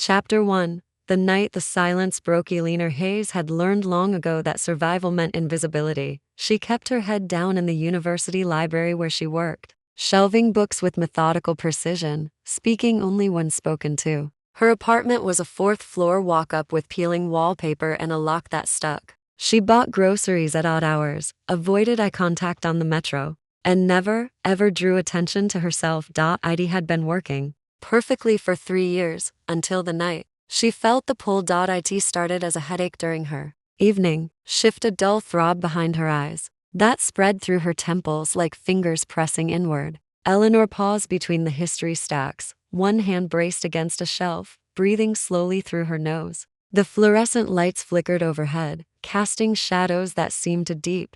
Chapter 1. The night the silence broke. Eleanor Hayes had learned long ago that survival meant invisibility. She kept her head down in the university library where she worked, shelving books with methodical precision, speaking only when spoken to. Her apartment was a fourth-floor walk-up with peeling wallpaper and a lock that stuck. She bought groceries at odd hours, avoided eye contact on the metro, and never, ever drew attention to herself. It had been working perfectly for 3 years, until the night she felt the pull. It started as a headache during her evening shift, a dull throb behind her eyes that spread through her temples like fingers pressing inward. Eleanor paused between the history stacks, one hand braced against a shelf, breathing slowly through her nose. The fluorescent lights flickered overhead, casting shadows that seemed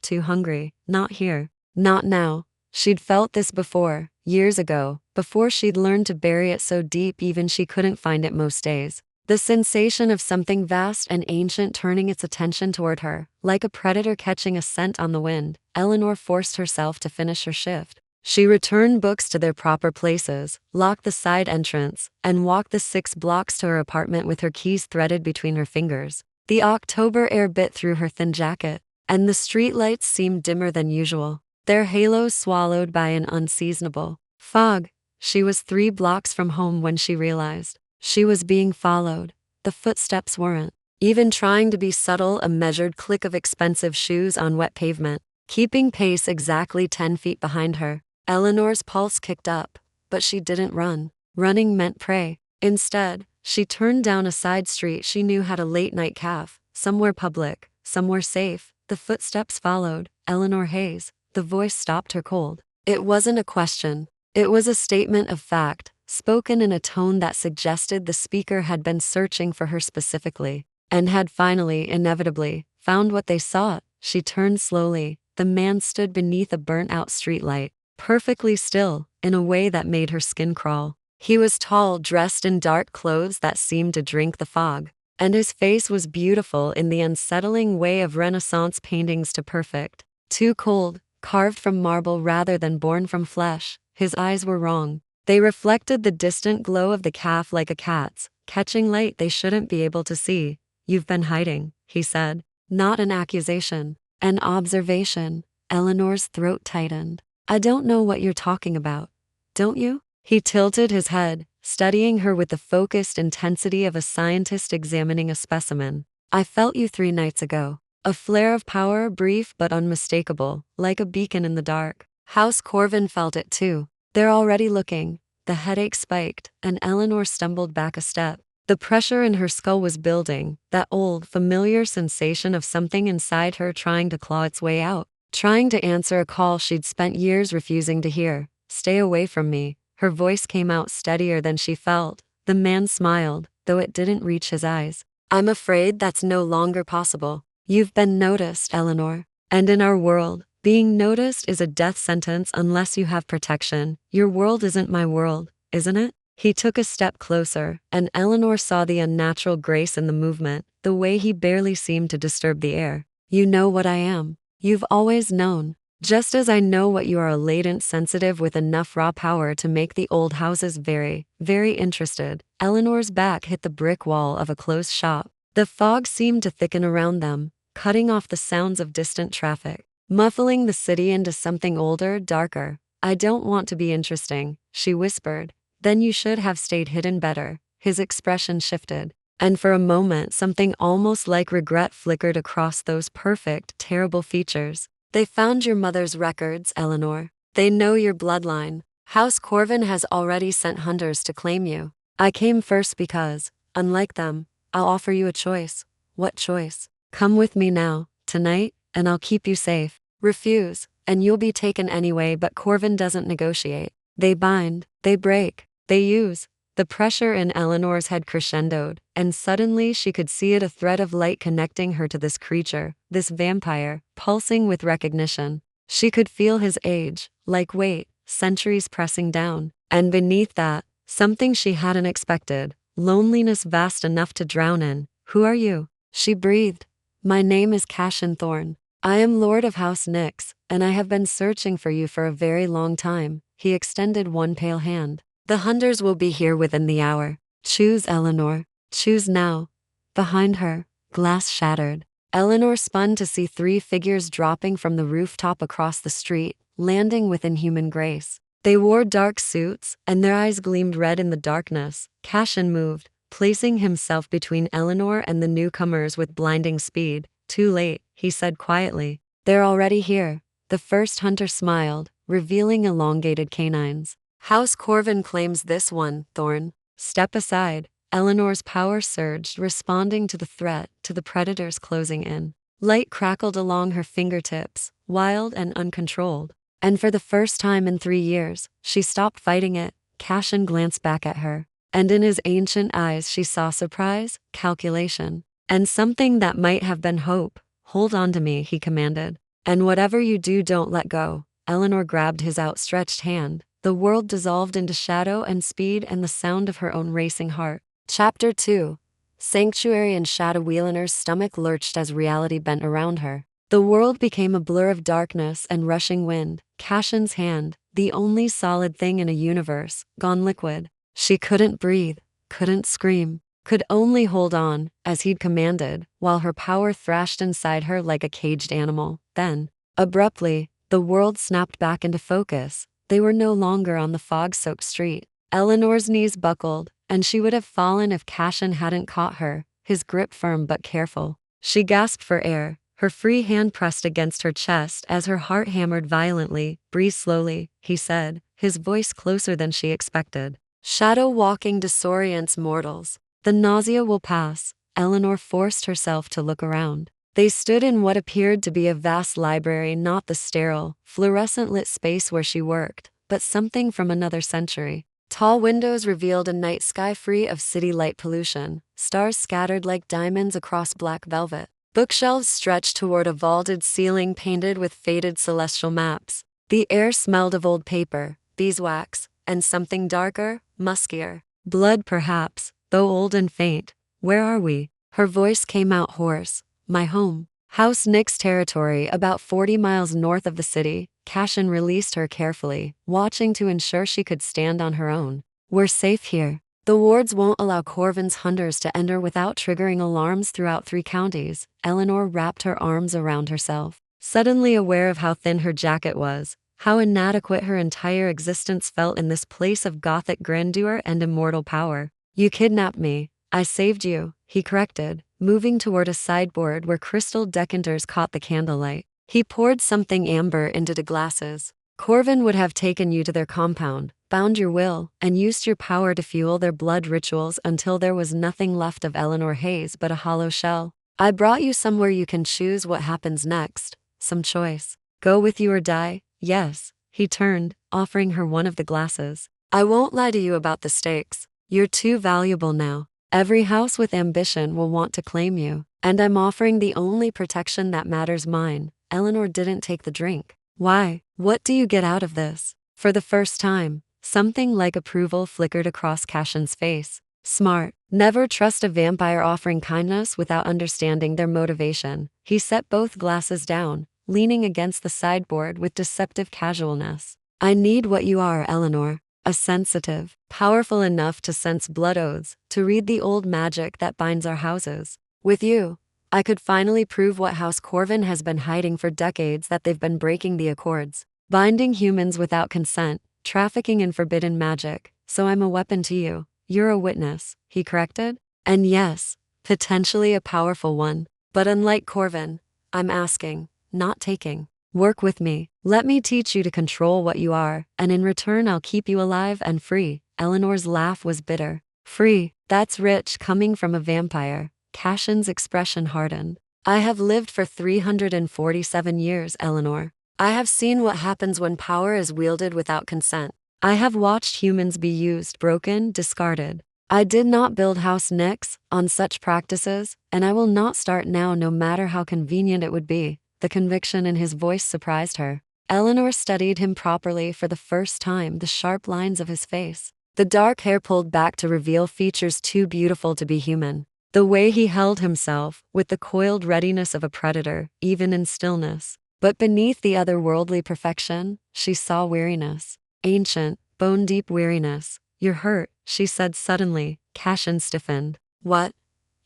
too hungry. Not here. Not now. She'd felt this before, years ago, before she'd learned to bury it so deep even she couldn't find it most days. The sensation of something vast and ancient turning its attention toward her, like a predator catching a scent on the wind. Eleanor forced herself to finish her shift. She returned books to their proper places, locked the side entrance, and walked the 6 blocks to her apartment with her keys threaded between her fingers. The October air bit through her thin jacket, and the streetlights seemed dimmer than usual, their halos swallowed by an unseasonable fog. She was 3 blocks from home when she realized she was being followed. The footsteps weren't even trying to be subtle, a measured click of expensive shoes on wet pavement, keeping pace exactly 10 feet behind her. Eleanor's pulse kicked up, but she didn't run. Running meant prey. Instead, she turned down a side street she knew had a late-night cafe, somewhere public, somewhere safe. The footsteps followed. Eleanor Hayes. The voice stopped her cold. It wasn't a question. It was a statement of fact, spoken in a tone that suggested the speaker had been searching for her specifically, and had finally, inevitably, found what they sought. She turned slowly. The man stood beneath a burnt-out streetlight, perfectly still, in a way that made her skin crawl. He was tall, dressed in dark clothes that seemed to drink the fog, and his face was beautiful in the unsettling way of Renaissance paintings to perfect. Too cold, carved from marble rather than born from flesh. His eyes were wrong. They reflected the distant glow of the cafe like a cat's, catching light they shouldn't be able to see. "You've been hiding," he said. Not an accusation, an observation. Eleanor's throat tightened. "I don't know what you're talking about. Don't you?" He tilted his head, studying her with the focused intensity of a scientist examining a specimen. "I felt you 3 nights ago." A flare of power, brief but unmistakable, like a beacon in the dark. House Corvin felt it too. "They're already looking." The headache spiked, and Eleanor stumbled back a step. The pressure in her skull was building, that old, familiar sensation of something inside her trying to claw its way out, trying to answer a call she'd spent years refusing to hear. "Stay away from me." Her voice came out steadier than she felt. The man smiled, though it didn't reach his eyes. "I'm afraid that's no longer possible. You've been noticed, Eleanor. And in our world, being noticed is a death sentence unless you have protection. Your world isn't my world, isn't it?" He took a step closer, and Eleanor saw the unnatural grace in the movement, the way he barely seemed to disturb the air. "You know what I am. You've always known. Just as I know what you are, a latent sensitive with enough raw power to make the old houses very, very interested." Eleanor's back hit the brick wall of a closed shop. The fog seemed to thicken around them, cutting off the sounds of distant traffic, muffling the city into something older, darker. "I don't want to be interesting," she whispered. "Then you should have stayed hidden better." His expression shifted, and for a moment something almost like regret flickered across those perfect, terrible features. "They found your mother's records, Eleanor. They know your bloodline. House Corvin has already sent hunters to claim you. I came first because, unlike them, I'll offer you a choice." "What choice?" "Come with me now, tonight, and I'll keep you safe. Refuse, and you'll be taken anyway." But Corvin doesn't negotiate. They bind, they break, they use. The pressure in Eleanor's head crescendoed, and suddenly she could see it, a thread of light connecting her to this creature, this vampire, pulsing with recognition. She could feel his age, like weight, centuries pressing down. And beneath that, something she hadn't expected, loneliness vast enough to drown in. "Who are you?" she breathed. "My name is Cashin Thorne. I am Lord of House Nyx, and I have been searching for you for a very long time." He extended one pale hand. "The hunters will be here within the hour. Choose, Eleanor." Choose now. Behind her, glass shattered. Eleanor spun to see 3 figures dropping from the rooftop across the street, landing with inhuman grace. They wore dark suits, and their eyes gleamed red in the darkness. Cashin moved, placing himself between Eleanor and the newcomers with blinding speed. Too late, he said quietly. They're already here. The first hunter smiled, revealing elongated canines. House Corvin claims this one, Thorn. Step aside. Eleanor's power surged, responding to the threat, to the predators closing in. Light crackled along her fingertips, wild and uncontrolled. And for the first time in 3 years, she stopped fighting it. Cashin glanced back at her, and in his ancient eyes she saw surprise, calculation, and something that might have been hope. Hold on to me, he commanded. And whatever you do, don't let go. Eleanor grabbed his outstretched hand. The world dissolved into shadow and speed and the sound of her own racing heart. Chapter 2. Sanctuary and shadowy. Eleanor's stomach lurched as reality bent around her. The world became a blur of darkness and rushing wind. Cashin's hand, the only solid thing in a universe, gone liquid. She couldn't breathe, couldn't scream, could only hold on, as he'd commanded, while her power thrashed inside her like a caged animal. Then, abruptly, the world snapped back into focus. They were no longer on the fog-soaked street. Eleanor's knees buckled, and she would have fallen if Cashin hadn't caught her, his grip firm but careful. She gasped for air, her free hand pressed against her chest as her heart hammered violently. Breathe slowly, he said, his voice closer than she expected. Shadow walking disorients mortals. The nausea will pass. Eleanor forced herself to look around. They stood in what appeared to be a vast library, not the sterile, fluorescent-lit space where she worked, but something from another century. Tall windows revealed a night sky free of city light pollution, stars scattered like diamonds across black velvet. Bookshelves stretched toward a vaulted ceiling painted with faded celestial maps. The air smelled of old paper, beeswax, and something darker, muskier. Blood perhaps, though old and faint. Where are we? Her voice came out hoarse. My home. House Nick's territory, about 40 miles north of the city. Cashin released her carefully, watching to ensure she could stand on her own. We're safe here. The wards won't allow Corvin's hunters to enter without triggering alarms throughout 3 counties. Eleanor wrapped her arms around herself, suddenly aware of how thin her jacket was, how inadequate her entire existence felt in this place of gothic grandeur and immortal power. You kidnapped me. I saved you, he corrected, moving toward a sideboard where crystal decanters caught the candlelight. He poured something amber into the glasses. Corvin would have taken you to their compound, bound your will, and used your power to fuel their blood rituals until there was nothing left of Eleanor Hayes but a hollow shell. I brought you somewhere you can choose what happens next. Some choice. Go with you or die. Yes. He turned, offering her one of the glasses. I won't lie to you about the stakes. You're too valuable now. Every house with ambition will want to claim you, and I'm offering the only protection that matters, mine. Eleanor didn't take the drink. Why? What do you get out of this? For the first time, something like approval flickered across Cashin's face. Smart. Never trust a vampire offering kindness without understanding their motivation. He set both glasses down, leaning against the sideboard with deceptive casualness. I need what you are, Eleanor. A sensitive, powerful enough to sense blood oaths, to read the old magic that binds our houses. With you, I could finally prove what House Corvin has been hiding for decades, that they've been breaking the accords, binding humans without consent, trafficking in forbidden magic. So I'm a weapon to you. You're a witness, he corrected. And yes, potentially a powerful one. But unlike Corvin, I'm asking, not taking. Work with me. Let me teach you to control what you are, and in return I'll keep you alive and free. Eleanor's laugh was bitter. Free, that's rich coming from a vampire. Cashin's expression hardened. I have lived for 347 years, Eleanor. I have seen what happens when power is wielded without consent. I have watched humans be used, broken, discarded. I did not build House Nix on such practices, and I will not start now, no matter how convenient it would be. The conviction in his voice surprised her. Eleanor studied him properly for the first time, the sharp lines of his face. The dark hair pulled back to reveal features too beautiful to be human. The way he held himself, with the coiled readiness of a predator, even in stillness. But beneath the otherworldly perfection, she saw weariness. Ancient, bone-deep weariness. You're hurt, she said suddenly. Cashin stiffened. What?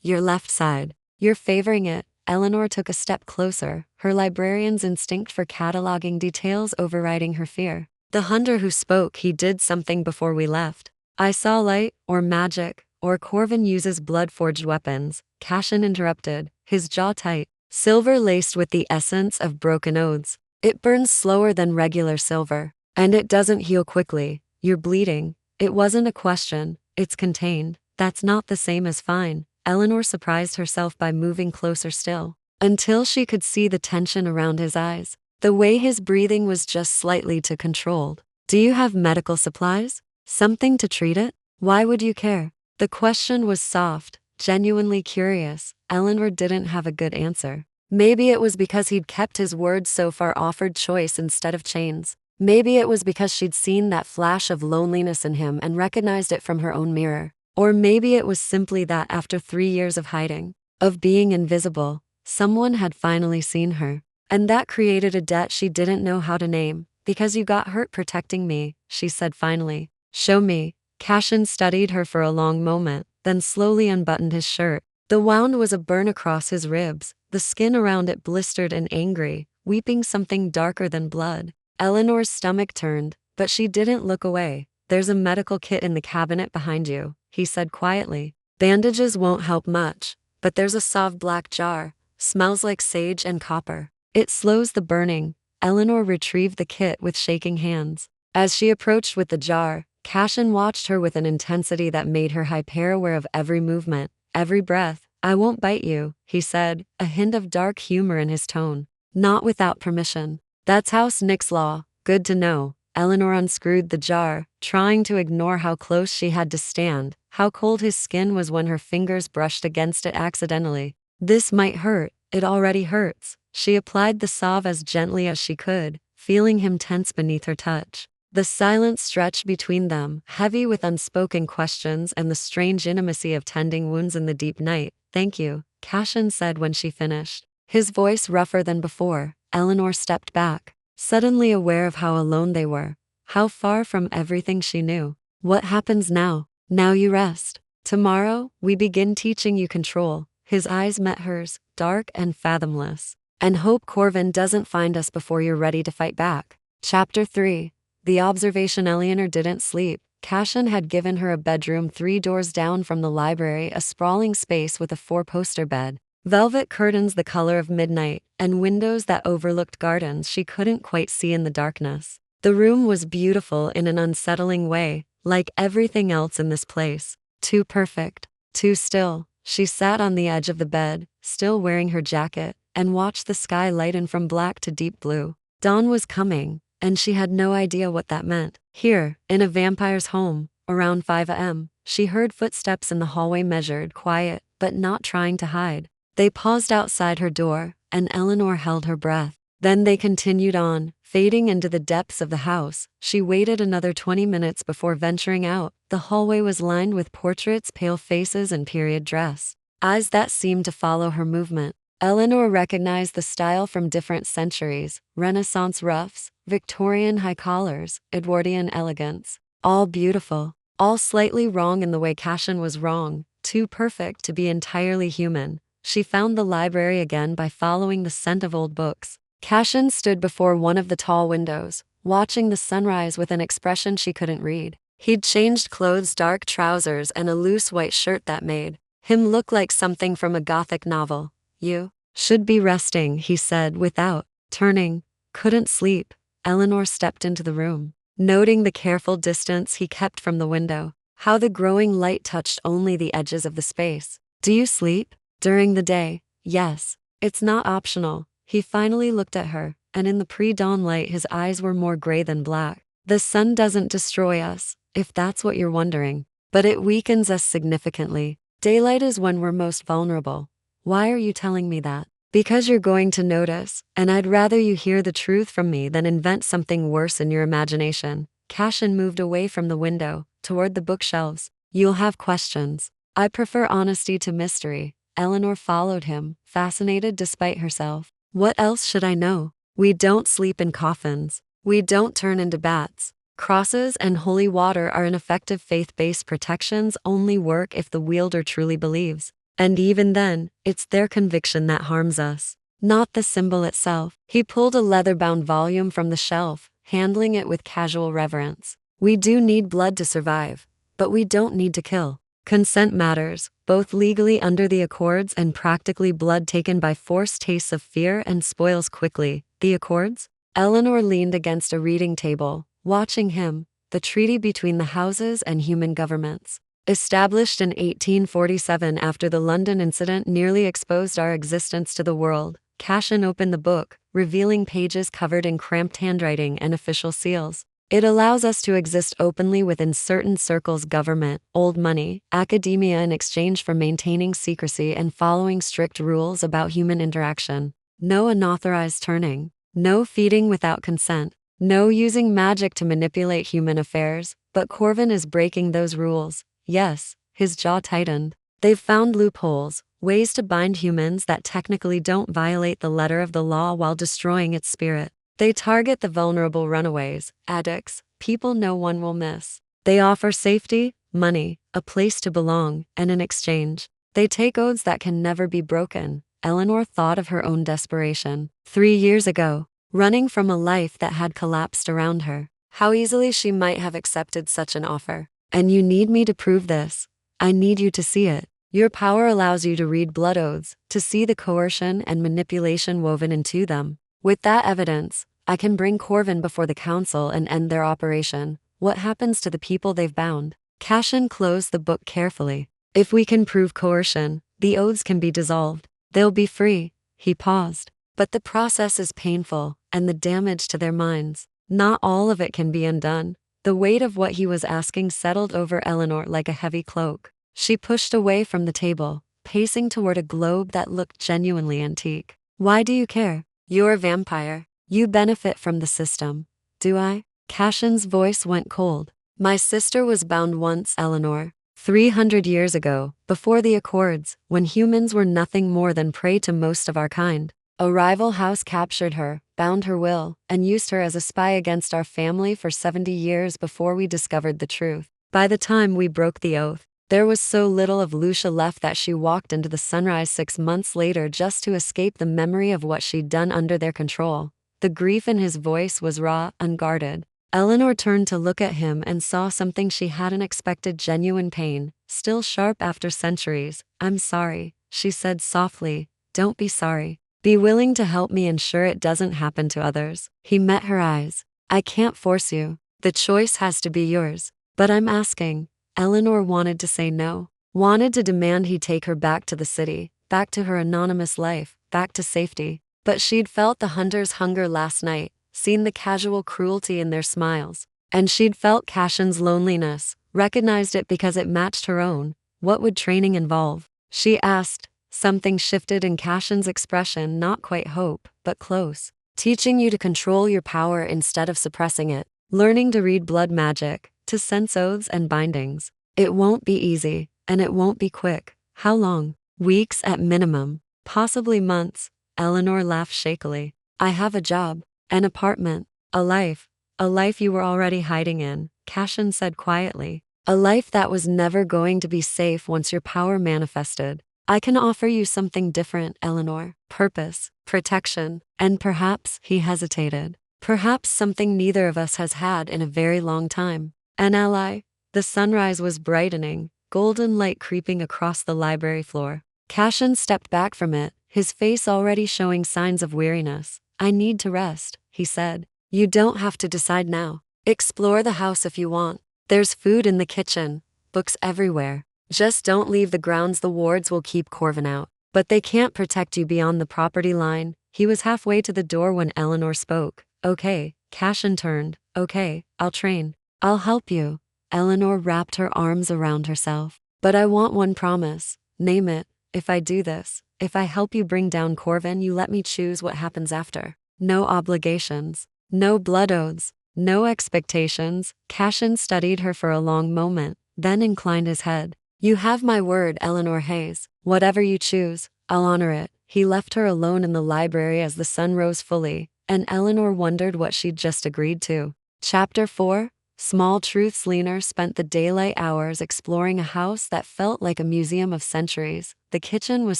Your left side. You're favoring it. Eleanor took a step closer, her librarian's instinct for cataloging details overriding her fear. The hunter who spoke, he did something before we left. I saw light, or magic, or Corvin uses blood-forged weapons, Cashin interrupted, his jaw tight. Silver laced with the essence of broken oaths. It burns slower than regular silver. And it doesn't heal quickly. You're bleeding. It wasn't a question. It's contained. That's not the same as fine. Eleanor surprised herself by moving closer still, until she could see the tension around his eyes. The way his breathing was just slightly too controlled. Do you have medical supplies? Something to treat it? Why would you care? The question was soft, genuinely curious. Eleanor didn't have a good answer. Maybe it was because he'd kept his word so far, offered choice instead of chains. Maybe it was because she'd seen that flash of loneliness in him and recognized it from her own mirror. Or maybe it was simply that after 3 years of hiding, of being invisible, someone had finally seen her. And that created a debt she didn't know how to name. Because you got hurt protecting me, she said finally. Show me. Cashin studied her for a long moment, then slowly unbuttoned his shirt. The wound was a burn across his ribs, the skin around it blistered and angry, weeping something darker than blood. Eleanor's stomach turned, but she didn't look away. There's a medical kit in the cabinet behind you, he said quietly. Bandages won't help much, but there's a soft black jar, smells like sage and copper. It slows the burning. Eleanor retrieved the kit with shaking hands. As she approached with the jar, Cashin watched her with an intensity that made her hyper-aware of every movement, every breath. I won't bite you, he said, a hint of dark humor in his tone. Not without permission. That's House Nick's law. Good to know. Eleanor unscrewed the jar, trying to ignore how close she had to stand, how cold his skin was when her fingers brushed against it accidentally. This might hurt. It already hurts. She applied the salve as gently as she could, feeling him tense beneath her touch. The silence stretched between them, heavy with unspoken questions and the strange intimacy of tending wounds in the deep night. Thank you, Cashin said when she finished. His voice rougher than before. Eleanor stepped back, suddenly aware of how alone they were, how far from everything she knew. What happens now? Now you rest. Tomorrow, we begin teaching you control. His eyes met hers, dark and fathomless. And hope Corvin doesn't find us before you're ready to fight back. Chapter 3. The observation. Eleanor didn't sleep. Cashin had given her a bedroom 3 doors down from the library, a sprawling space with a 4-poster bed, velvet curtains the color of midnight, and windows that overlooked gardens she couldn't quite see in the darkness. The room was beautiful in an unsettling way, like everything else in this place. Too perfect, too still. She sat on the edge of the bed, still wearing her jacket, and watched the sky lighten from black to deep blue. Dawn was coming, and she had no idea what that meant. Here, in a vampire's home, around 5 a.m., she heard footsteps in the hallway, measured, quiet, but not trying to hide. They paused outside her door, and Eleanor held her breath. Then they continued on, fading into the depths of the house. She waited another 20 minutes before venturing out. The hallway was lined with portraits, pale faces, and period dress, eyes that seemed to follow her movement. Eleanor recognized the style from different centuries: Renaissance ruffs, Victorian high collars, Edwardian elegance. All beautiful, all slightly wrong in the way Cashin was wrong, too perfect to be entirely human. She found the library again by following the scent of old books. Cashin stood before one of the tall windows, watching the sunrise with an expression she couldn't read. He'd changed clothes, dark trousers and a loose white shirt that made him look like something from a Gothic novel. You should be resting, he said without turning. Couldn't sleep. Eleanor stepped into the room, noting the careful distance he kept from the window, how the growing light touched only the edges of the space. Do you sleep? During the day? Yes. It's not optional. He finally looked at her, and in the pre-dawn light his eyes were more gray than black. The sun doesn't destroy us, if that's what you're wondering, but it weakens us significantly. Daylight is when we're most vulnerable. Why are you telling me that? Because you're going to notice, and I'd rather you hear the truth from me than invent something worse in your imagination. Cashin moved away from the window, toward the bookshelves. You'll have questions. I prefer honesty to mystery. Eleanor followed him, fascinated despite herself. What else should I know? We don't sleep in coffins. We don't turn into bats. Crosses and holy water are ineffective faith-based protections only work if the wielder truly believes. And even then, it's their conviction that harms us, not the symbol itself. He pulled a leather-bound volume from the shelf, handling it with casual reverence. We do need blood to survive, but we don't need to kill. Consent matters, both legally under the Accords and practically. Blood taken by force tastes of fear and spoils quickly. The Accords? Eleanor leaned against a reading table, watching him. The treaty between the houses and human governments. Established in 1847 after the London incident nearly exposed our existence to the world. Cashin opened the book, revealing pages covered in cramped handwriting and official seals. It allows us to exist openly within certain circles: government, old money, academia, in exchange for maintaining secrecy and following strict rules about human interaction. No unauthorized turning. No feeding without consent. No using magic to manipulate human affairs. But Corvin is breaking those rules. Yes, his jaw tightened. They've found loopholes, ways to bind humans that technically don't violate the letter of the law while destroying its spirit. They target the vulnerable: runaways, addicts, people no one will miss. They offer safety, money, a place to belong, and in exchange, they take oaths that can never be broken. Eleanor thought of her own desperation. 3 years ago, running from a life that had collapsed around her. How easily she might have accepted such an offer. And you need me to prove this. I need you to see it. Your power allows you to read blood oaths, to see the coercion and manipulation woven into them. With that evidence, I can bring Corvin before the council and end their operation. What happens to the people they've bound? Cashin closed the book carefully. If we can prove coercion, the oaths can be dissolved. They'll be free. He paused. But the process is painful, and the damage to their minds. Not all of it can be undone. The weight of what he was asking settled over Eleanor like a heavy cloak. She pushed away from the table, pacing toward a globe that looked genuinely antique. Why do you care? You're a vampire. You benefit from the system. Do I? Cashin's voice went cold. My sister was bound once, Eleanor. 300 years ago, before the Accords, when humans were nothing more than prey to most of our kind. A rival house captured her, bound her will, and used her as a spy against our family for 70 years before we discovered the truth. By the time we broke the oath, there was so little of Lucia left that she walked into the sunrise 6 months later just to escape the memory of what she'd done under their control. The grief in his voice was raw, unguarded. Eleanor turned to look at him and saw something she hadn't expected: genuine pain, still sharp after centuries. I'm sorry, she said softly. Don't be sorry. Be willing to help me ensure it doesn't happen to others. He met her eyes. I can't force you. The choice has to be yours. But I'm asking. Eleanor wanted to say no, wanted to demand he take her back to the city, back to her anonymous life, back to safety. But she'd felt the hunters' hunger last night, seen the casual cruelty in their smiles. And she'd felt Cashin's loneliness, recognized it because it matched her own. What would training involve? She asked. Something shifted in Cashin's expression, not quite hope, but close. Teaching you to control your power instead of suppressing it. Learning to read blood magic, to sense oaths and bindings. It won't be easy, and it won't be quick. How long? Weeks at minimum. Possibly months. Eleanor laughed shakily. I have a job, an apartment, a life. A life you were already hiding in, Cashin said quietly. A life that was never going to be safe once your power manifested. I can offer you something different, Eleanor. Purpose, protection, and perhaps, he hesitated, perhaps something neither of us has had in a very long time. An ally. The sunrise was brightening, golden light creeping across the library floor. Cashin stepped back from it, his face already showing signs of weariness. I need to rest, he said. You don't have to decide now. Explore the house if you want. There's food in the kitchen, books everywhere. Just don't leave the grounds. The wards will keep Corvin out. But they can't protect you beyond the property line. He was halfway to the door when Eleanor spoke. Okay, Cashin turned. Okay, I'll train. I'll help you. Eleanor wrapped her arms around herself. But I want one promise. Name it. If I do this, if I help you bring down Corvin, you let me choose what happens after. No obligations. No blood oaths. No expectations. Cashin studied her for a long moment, then inclined his head. You have my word, Eleanor Hayes. Whatever you choose, I'll honor it. He left her alone in the library as the sun rose fully, and Eleanor wondered what she'd just agreed to. Chapter 4. Small Truths Leaner spent the daylight hours exploring a house that felt like a museum of centuries. The kitchen was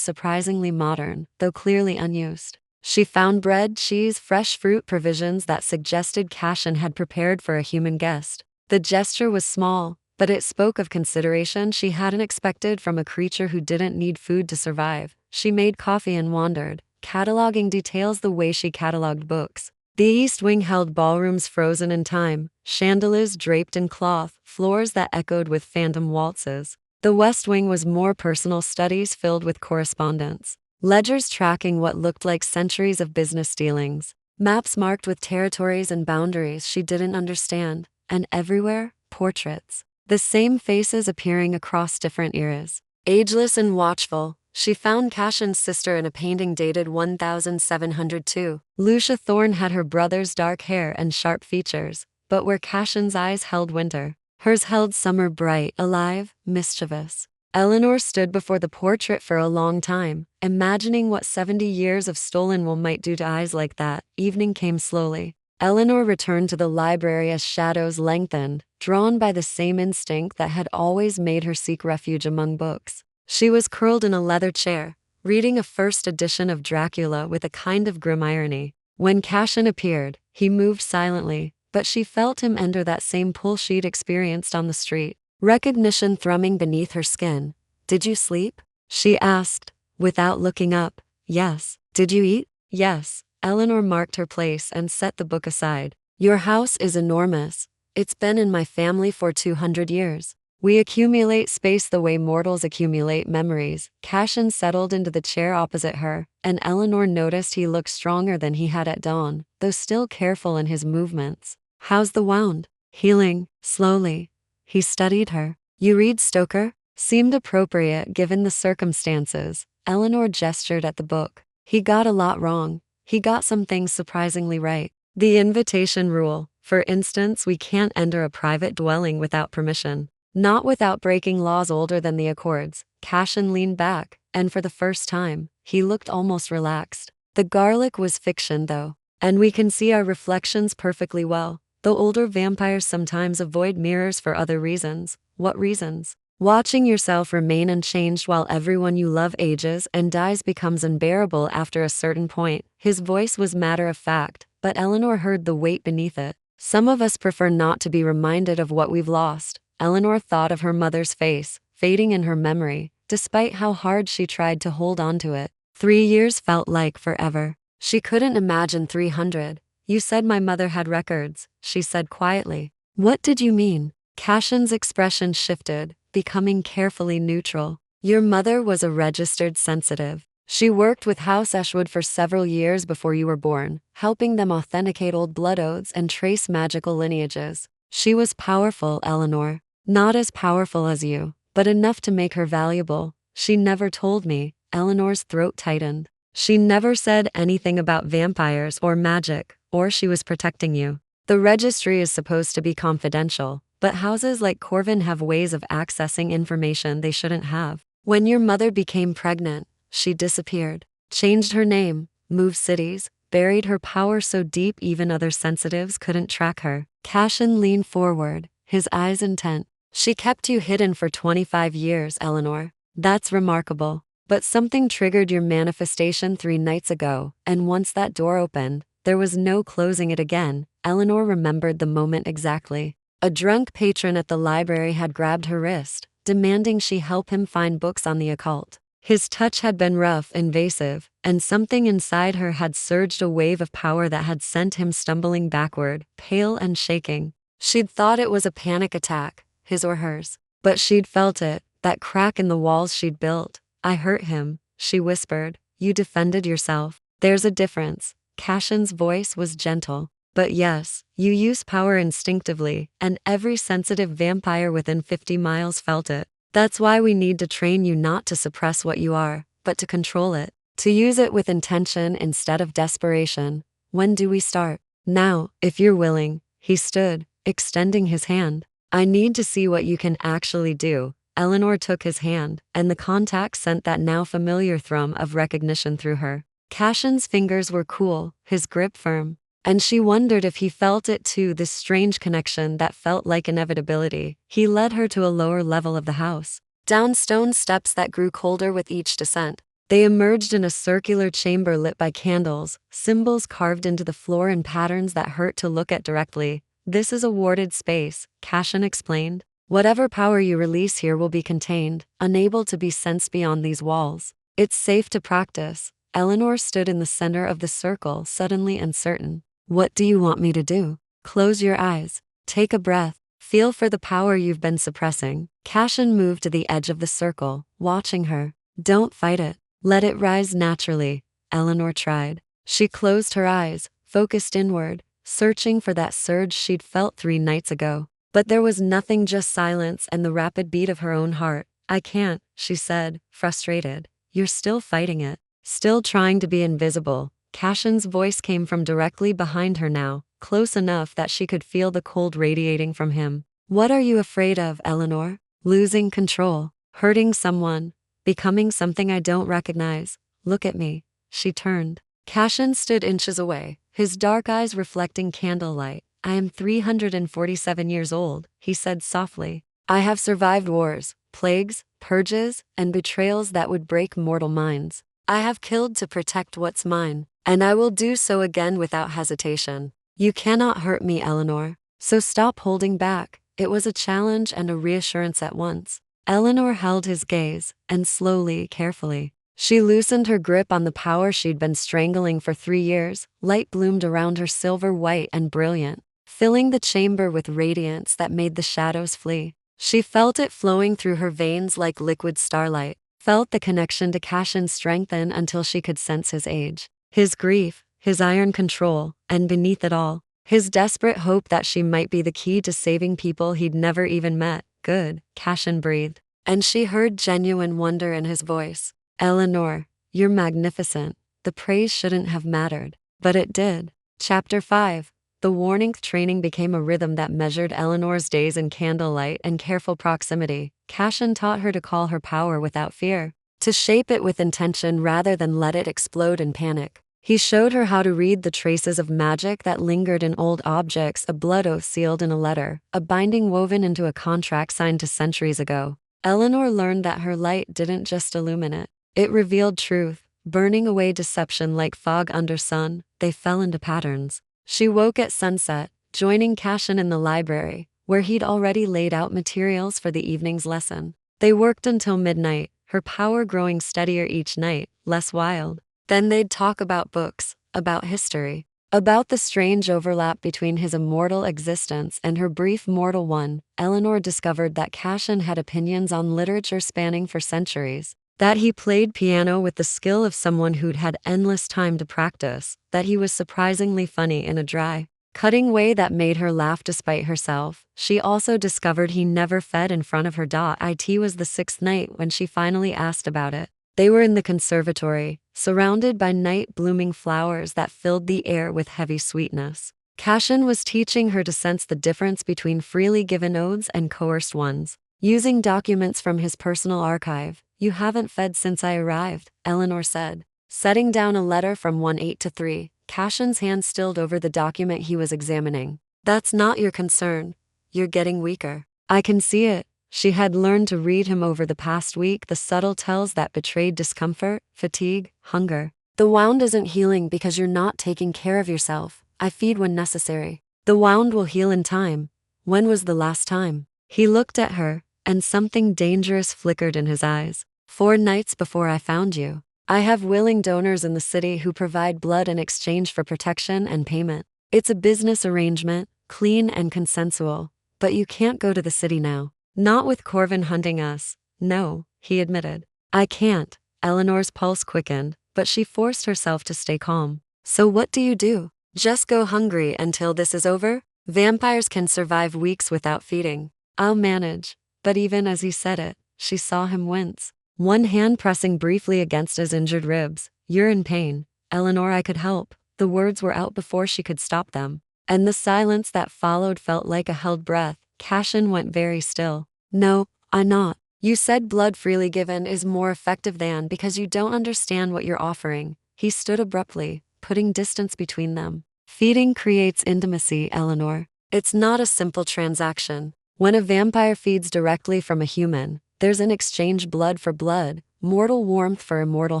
surprisingly modern, though clearly unused. She found bread, cheese, fresh fruit provisions that suggested Cashin had prepared for a human guest. The gesture was small, but it spoke of consideration she hadn't expected from a creature who didn't need food to survive. She made coffee and wandered, cataloging details the way she cataloged books. The East Wing held ballrooms frozen in time, chandeliers draped in cloth, floors that echoed with phantom waltzes. The West Wing was more personal studies filled with correspondence. Ledgers tracking what looked like centuries of business dealings. Maps marked with territories and boundaries she didn't understand. And everywhere, portraits. The same faces appearing across different eras. Ageless and watchful, she found Cashin's sister in a painting dated 1702. Lucia Thorne had her brother's dark hair and sharp features, but where Cashin's eyes held winter, hers held summer, bright, alive, mischievous. Eleanor stood before the portrait for a long time, imagining what 70 years of stolen wool might do to eyes like that. Evening came slowly. Eleanor returned to the library as shadows lengthened, drawn by the same instinct that had always made her seek refuge among books. She was curled in a leather chair, reading a first edition of Dracula with a kind of grim irony. When Cashin appeared, he moved silently, but she felt him enter that same pull she'd experienced on the street. Recognition thrumming beneath her skin. "Did you sleep?" she asked, without looking up. "Yes." "Did you eat?" "Yes." Eleanor marked her place and set the book aside. "Your house is enormous. It's been in my family for 200 years. We accumulate space the way mortals accumulate memories." Cashin settled into the chair opposite her, and Eleanor noticed he looked stronger than he had at dawn, though still careful in his movements. "How's the wound?" "Healing, slowly." He studied her. "You read Stoker?" Seemed appropriate given the circumstances. Eleanor gestured at the book. "He got a lot wrong. He got some things surprisingly right. The invitation rule, for instance, we can't enter a private dwelling without permission. Not without breaking laws older than the Accords." Cashin leaned back, and for the first time, he looked almost relaxed. "The garlic was fiction, though. And we can see our reflections perfectly well. Though older vampires sometimes avoid mirrors for other reasons." "What reasons?" "Watching yourself remain unchanged while everyone you love ages and dies becomes unbearable after a certain point." His voice was matter of fact, but Eleanor heard the weight beneath it. "Some of us prefer not to be reminded of what we've lost." Eleanor thought of her mother's face, fading in her memory, despite how hard she tried to hold on to it. 3 years felt like forever. She couldn't imagine 300. "You said my mother had records," she said quietly. "What did you mean?" Cashin's expression shifted, becoming carefully neutral. "Your mother was a registered sensitive. She worked with House Ashwood for several years before you were born, helping them authenticate old blood oaths and trace magical lineages. She was powerful, Eleanor. Not as powerful as you, but enough to make her valuable. She never told me." Eleanor's throat tightened. "She never said anything about vampires or magic, or she was protecting you. The registry is supposed to be confidential, but houses like Corvin have ways of accessing information they shouldn't have. When your mother became pregnant, she disappeared, changed her name, moved cities, buried her power so deep even other sensitives couldn't track her." Cashin leaned forward, his eyes intent. "She kept you hidden for 25 years, Eleanor. That's remarkable. But something triggered your manifestation 3 nights ago, and once that door opened, there was no closing it again." Eleanor remembered the moment exactly. A drunk patron at the library had grabbed her wrist, demanding she help him find books on the occult. His touch had been rough, invasive, and something inside her had surged a wave of power that had sent him stumbling backward, pale and shaking. She'd thought it was a panic attack, his or hers. But she'd felt it, that crack in the walls she'd built. "I hurt him," she whispered. "You defended yourself." "There's a difference." Cashin's voice was gentle. "But yes, you use power instinctively, and every sensitive vampire within 50 miles felt it. That's why we need to train you not to suppress what you are, but to control it. To use it with intention instead of desperation." "When do we start?" "Now, if you're willing." He stood, extending his hand. "I need to see what you can actually do." Eleanor took his hand, and the contact sent that now familiar thrum of recognition through her. Cashin's fingers were cool, his grip firm. And she wondered if he felt it too, this strange connection that felt like inevitability. He led her to a lower level of the house, down stone steps that grew colder with each descent. They emerged in a circular chamber lit by candles, symbols carved into the floor in patterns that hurt to look at directly. This is a warded space, Cashin explained. Whatever power you release here will be contained, unable to be sensed beyond these walls. It's safe to practice. Eleanor stood in the center of the circle, suddenly uncertain. What do you want me to do? Close your eyes. Take a breath. Feel for the power you've been suppressing. Cashin moved to the edge of the circle, watching her. Don't fight it. Let it rise naturally. Eleanor tried. She closed her eyes, focused inward, searching for that surge she'd felt 3 nights ago. But there was nothing, just silence and the rapid beat of her own heart. I can't, she said, frustrated. You're still fighting it. Still trying to be invisible. Cashin's voice came from directly behind her now, close enough that she could feel the cold radiating from him. What are you afraid of, Eleanor? Losing control, hurting someone, becoming something I don't recognize. Look at me. She turned. Cashin stood inches away, his dark eyes reflecting candlelight. I am 347 years old, he said softly. I have survived wars, plagues, purges, and betrayals that would break mortal minds. I have killed to protect what's mine, and I will do so again without hesitation. You cannot hurt me, Eleanor, so stop holding back. It was a challenge and a reassurance at once. Eleanor held his gaze, and slowly, carefully, she loosened her grip on the power she'd been strangling for 3 years. Light bloomed around her, silver white and brilliant, filling the chamber with radiance that made the shadows flee. She felt it flowing through her veins like liquid starlight, felt the connection to Cashin strengthen until she could sense his age, his grief, his iron control, and beneath it all, his desperate hope that she might be the key to saving people he'd never even met. Good, Cashin breathed, and she heard genuine wonder in his voice. Eleanor, you're magnificent. The praise shouldn't have mattered, but it did. Chapter 5. The warning training became a rhythm that measured Eleanor's days in candlelight and careful proximity. Cashin taught her to call her power without fear, to shape it with intention rather than let it explode in panic. He showed her how to read the traces of magic that lingered in old objects, a blood oath sealed in a letter, a binding woven into a contract signed to centuries ago. Eleanor learned that her light didn't just illumine it. It revealed truth, burning away deception like fog under sun. They fell into patterns. She woke at sunset, joining Cashin in the library, where he'd already laid out materials for the evening's lesson. They worked until midnight, her power growing steadier each night, less wild. Then they'd talk about books, about history, about the strange overlap between his immortal existence and her brief mortal one. Eleanor discovered that Cashin had opinions on literature spanning for centuries, that he played piano with the skill of someone who'd had endless time to practice, that he was surprisingly funny in a dry, cutting way that made her laugh despite herself. She also discovered he never fed in front of her. It was the 6th night when she finally asked about it. They were in the conservatory, surrounded by night-blooming flowers that filled the air with heavy sweetness. Cashin was teaching her to sense the difference between freely given odes and coerced ones, using documents from his personal archive. You haven't fed since I arrived, Eleanor said, setting down a letter from 1823. Cashin's hand stilled over the document he was examining. That's not your concern. You're getting weaker. I can see it. She had learned to read him over the past week, the subtle tells that betrayed discomfort, fatigue, hunger. The wound isn't healing because you're not taking care of yourself. I feed when necessary. The wound will heal in time. When was the last time? He looked at her, and something dangerous flickered in his eyes. 4 nights before I found you. I have willing donors in the city who provide blood in exchange for protection and payment. It's a business arrangement, clean and consensual. But you can't go to the city now. Not with Corvin hunting us. No, he admitted. I can't. Eleanor's pulse quickened, but she forced herself to stay calm. So what do you do? Just go hungry until this is over? Vampires can survive weeks without feeding. I'll manage. But even as he said it, she saw him wince, one hand pressing briefly against his injured ribs. You're in pain. Eleanor, I could help. The words were out before she could stop them, and the silence that followed felt like a held breath. Cashin went very still. No, I'm not. You said blood freely given is more effective than because you don't understand what you're offering. He stood abruptly, putting distance between them. Feeding creates intimacy, Eleanor. It's not a simple transaction. When a vampire feeds directly from a human, there's an exchange blood for blood, mortal warmth for immortal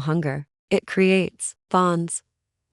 hunger. It creates bonds.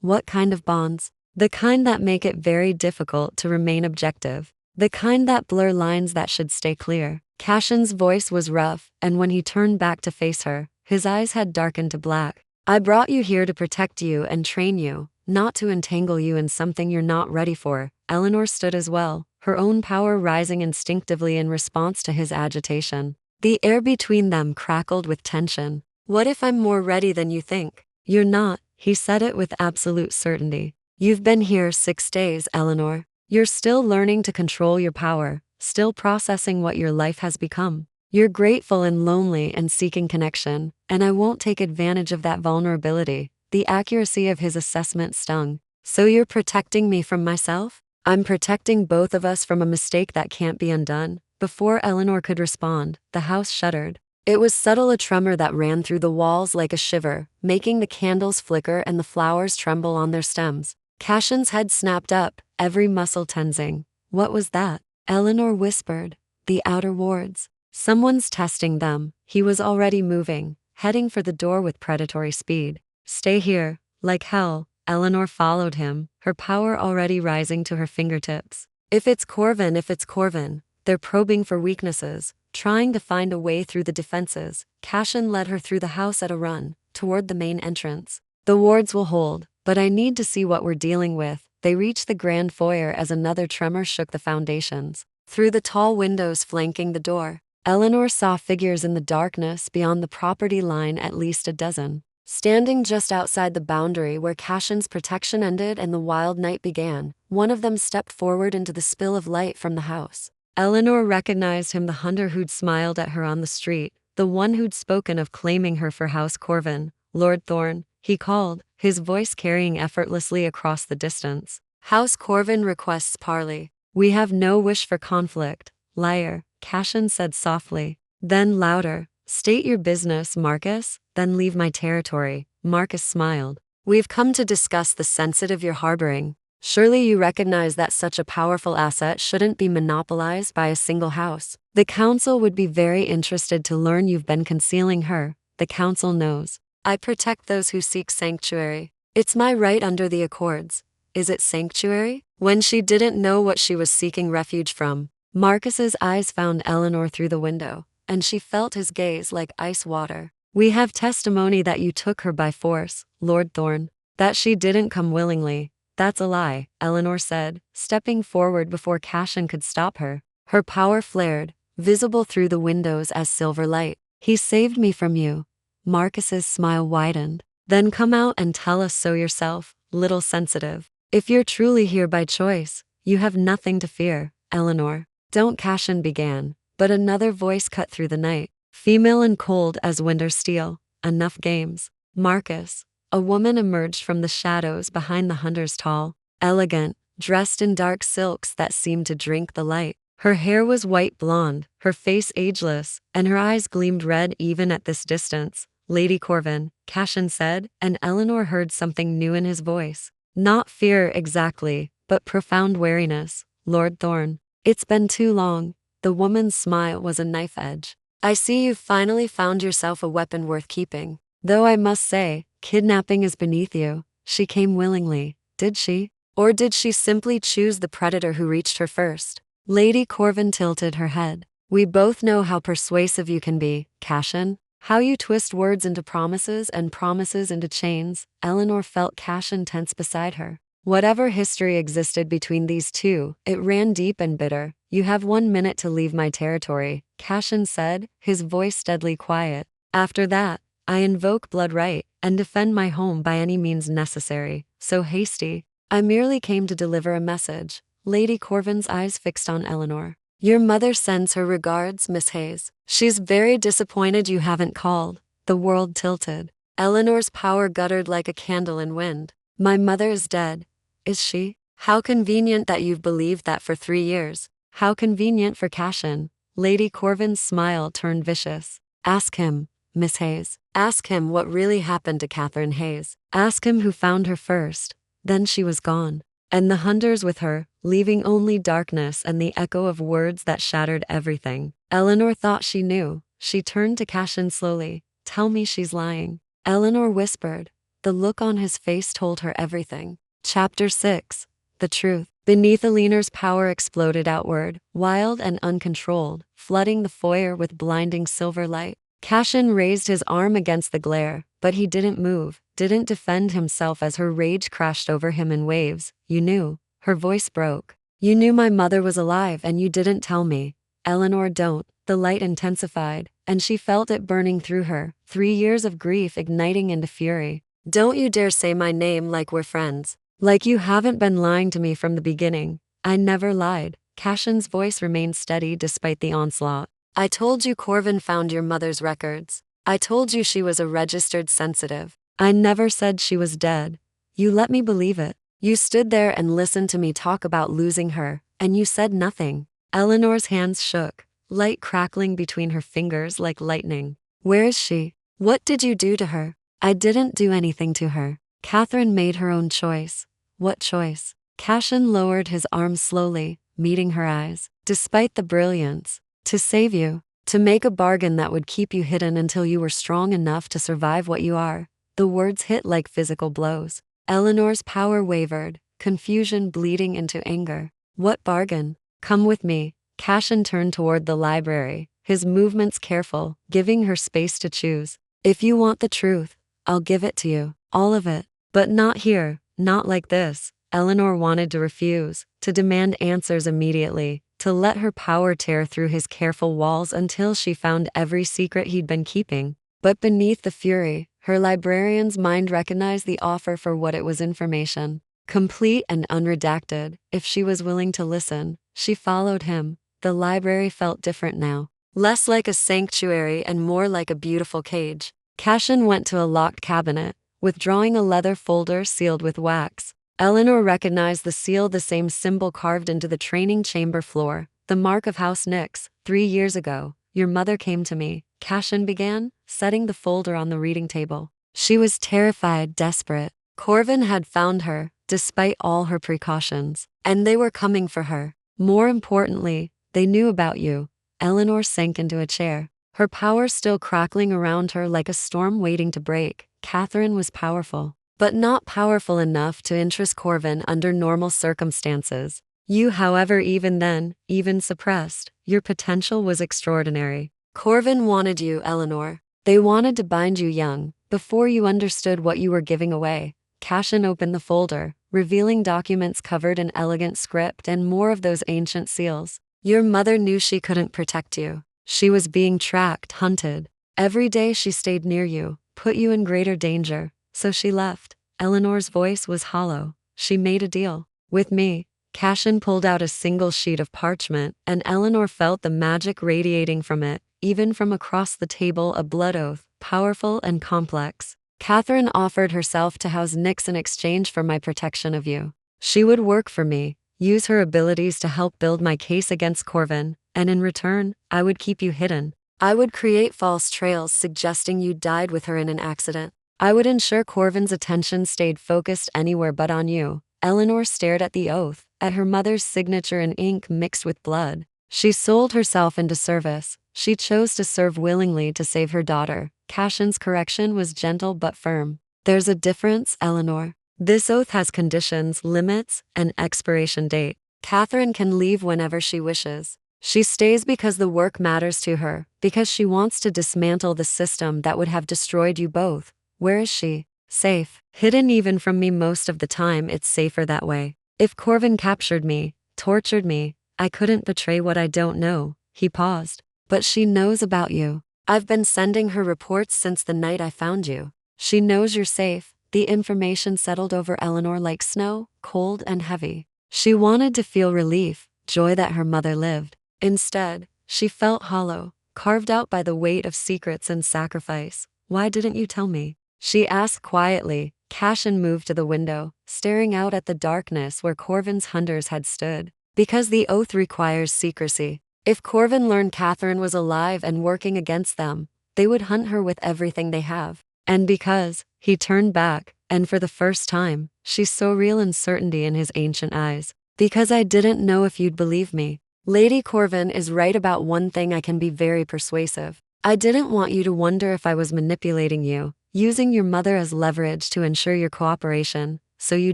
What kind of bonds? The kind that make it very difficult to remain objective. The kind that blur lines that should stay clear. Cashin's voice was rough, and when he turned back to face her, his eyes had darkened to black. I brought you here to protect you and train you, not to entangle you in something you're not ready for. Eleanor stood as well, her own power rising instinctively in response to his agitation. The air between them crackled with tension. What if I'm more ready than you think? You're not, he said it with absolute certainty. You've been here 6 days, Eleanor. You're still learning to control your power, still processing what your life has become. You're grateful and lonely and seeking connection, and I won't take advantage of that vulnerability. The accuracy of his assessment stung. So you're protecting me from myself? I'm protecting both of us from a mistake that can't be undone. Before Eleanor could respond, the house shuddered. It was subtle, a tremor that ran through the walls like a shiver, making the candles flicker and the flowers tremble on their stems. Cashin's head snapped up, every muscle tensing. What was that? Eleanor whispered. The outer wards. Someone's testing them. He was already moving, heading for the door with predatory speed. Stay here, like hell. Eleanor followed him, her power already rising to her fingertips. If it's Corvin, they're probing for weaknesses, trying to find a way through the defenses. Cashin led her through the house at a run, toward the main entrance. The wards will hold, but I need to see what we're dealing with. They reached the grand foyer as another tremor shook the foundations. Through the tall windows flanking the door, Eleanor saw figures in the darkness beyond the property line, at least a dozen. Standing just outside the boundary where Cashin's protection ended and the wild night began, one of them stepped forward into the spill of light from the house. Eleanor recognized him, the hunter who'd smiled at her on the street, the one who'd spoken of claiming her for House Corvin. Lord Thorne, he called, his voice carrying effortlessly across the distance. House Corvin requests parley. We have no wish for conflict. Liar, Cashin said softly. Then louder, state your business, Marcus, then leave my territory. Marcus smiled. We've come to discuss the sensitive you're harboring. Surely you recognize that such a powerful asset shouldn't be monopolized by a single house. The council would be very interested to learn you've been concealing her. The council knows. I protect those who seek sanctuary. It's my right under the Accords. Is it sanctuary? When she didn't know what she was seeking refuge from, Marcus's eyes found Eleanor through the window, and she felt his gaze like ice water. We have testimony that you took her by force, Lord Thorne. That she didn't come willingly. That's a lie, Eleanor said, stepping forward before Cashin could stop her. Her power flared, visible through the windows as silver light. He saved me from you. Marcus's smile widened. Then come out and tell us so yourself, little sensitive. If you're truly here by choice, you have nothing to fear, Eleanor. Don't, Cashin began, but another voice cut through the night. Female and cold as winter steel. Enough games. Marcus. A woman emerged from the shadows behind the hunter's tall, elegant, dressed in dark silks that seemed to drink the light. Her hair was white blonde, her face ageless, and her eyes gleamed red even at this distance. Lady Corvin, Cashin said, and Eleanor heard something new in his voice. Not fear exactly, but profound wariness. Lord Thorne. It's been too long. The woman's smile was a knife edge. I see you've finally found yourself a weapon worth keeping. Though I must say, kidnapping is beneath you. She came willingly, did she? Or did she simply choose the predator who reached her first? Lady Corvin tilted her head. We both know how persuasive you can be, Cashin. How you twist words into promises and promises into chains. Eleanor felt Cashin tense beside her. Whatever history existed between these two, it ran deep and bitter. You have 1 minute to leave my territory, Cashin said, his voice deadly quiet. After that, I invoke blood right, and defend my home by any means necessary. So hasty. I merely came to deliver a message. Lady Corvin's eyes fixed on Eleanor. Your mother sends her regards, Miss Hayes. She's very disappointed you haven't called. The world tilted. Eleanor's power guttered like a candle in wind. My mother is dead. Is she? How convenient that you've believed that for 3 years. How convenient for Cashin. Lady Corvin's smile turned vicious. Ask him, Miss Hayes. Ask him what really happened to Catherine Hayes. Ask him who found her first. Then she was gone. and the hunters with her, leaving only darkness and the echo of words that shattered everything. Eleanor thought she knew. She turned to Cashin slowly. "Tell me she's lying." Eleanor whispered. The look on his face told her everything. Chapter 6. The Truth. Beneath Eleanor's power exploded outward, wild and uncontrolled, flooding the foyer with blinding silver light. Cashin raised his arm against the glare, but he didn't move, didn't defend himself as her rage crashed over him in waves. "You knew." Her voice broke. "You knew my mother was alive and you didn't tell me." Eleanor don't. The light intensified, and she felt it burning through her, 3 years of grief igniting into fury. "Don't you dare say my name like we're friends. Like you haven't been lying to me from the beginning." "I never lied." Cashin's voice remained steady despite the onslaught. "I told you Corvin found your mother's records. I told you she was a registered sensitive. I never said she was dead. You let me believe it. You stood there and listened to me talk about losing her, and you said nothing." Eleanor's hands shook, light crackling between her fingers like lightning. "Where is she? What did you do to her?" "I didn't do anything to her. Catherine made her own choice." "What choice?" Cashin lowered his arms slowly, meeting her eyes. "Despite the brilliance. To save you. To make a bargain that would keep you hidden until you were strong enough to survive what you are." The words hit like physical blows. Eleanor's power wavered, confusion bleeding into anger. "What bargain?" "Come with me." Cashin turned toward the library, his movements careful, giving her space to choose. "If you want the truth, I'll give it to you. All of it. But not here, not like this." Eleanor wanted to refuse, to demand answers immediately, to let her power tear through his careful walls until she found every secret he'd been keeping. But beneath the fury, her librarian's mind recognized the offer for what it was: information. Complete and unredacted. If she was willing to listen, she followed him. The library felt different now. Less like a sanctuary and more like a beautiful cage. Cashin went to a locked cabinet, withdrawing a leather folder sealed with wax. Eleanor recognized the seal, the same symbol carved into the training chamber floor, the mark of House Nix. 3 years ago, your mother came to me," Cashin began, setting the folder on the reading table. She was terrified, desperate. Corvin had found her, despite all her precautions, and they were coming for her. More importantly, they knew about you. Eleanor sank into a chair, her power still crackling around her like a storm waiting to break. Catherine was powerful, but not powerful enough to interest Corvin under normal circumstances. You, however, even then, even suppressed, your potential was extraordinary. Corvin wanted you, Eleanor. They wanted to bind you young, before you understood what you were giving away. Cashin opened the folder, revealing documents covered in elegant script and more of those ancient seals. Your mother knew she couldn't protect you. She was being tracked, hunted. Every day she stayed near you, put you in greater danger. So she left. Eleanor's voice was hollow. She made a deal. With me. Cashin pulled out a single sheet of parchment, and Eleanor felt the magic radiating from it, even from across the table. A blood oath, powerful and complex. Catherine offered herself to house Nix in exchange for my protection of you. She would work for me, use her abilities to help build my case against Corvin, and in return, I would keep you hidden. I would create false trails suggesting you died with her in an accident. I would ensure Corvin's attention stayed focused anywhere but on you. Eleanor stared at the oath, at her mother's signature in ink mixed with blood. She sold herself into service. She chose to serve willingly to save her daughter. Cashin's correction was gentle but firm. There's a difference, Eleanor. This oath has conditions, limits, and expiration date. Catherine can leave whenever she wishes. She stays because the work matters to her, because she wants to dismantle the system that would have destroyed you both. Where is she? Safe. Hidden even from me most of the time. It's safer that way. If Corvin captured me, tortured me, I couldn't betray what I don't know. He paused. But she knows about you. I've been sending her reports since the night I found you. She knows you're safe. The information settled over Eleanor like snow, cold and heavy. She wanted to feel relief, joy that her mother lived. Instead, she felt hollow, carved out by the weight of secrets and sacrifice. Why didn't you tell me? She asked quietly. Cashin moved to the window, staring out at the darkness where Corvin's hunters had stood. Because the oath requires secrecy. If Corvin learned Catherine was alive and working against them, they would hunt her with everything they have. And because, he turned back, And for the first time, she saw real uncertainty in his ancient eyes. Because I didn't know if you'd believe me. Lady Corvin is right about one thing. I can be very persuasive. I didn't want you to wonder if I was manipulating you, using your mother as leverage to ensure your cooperation, so you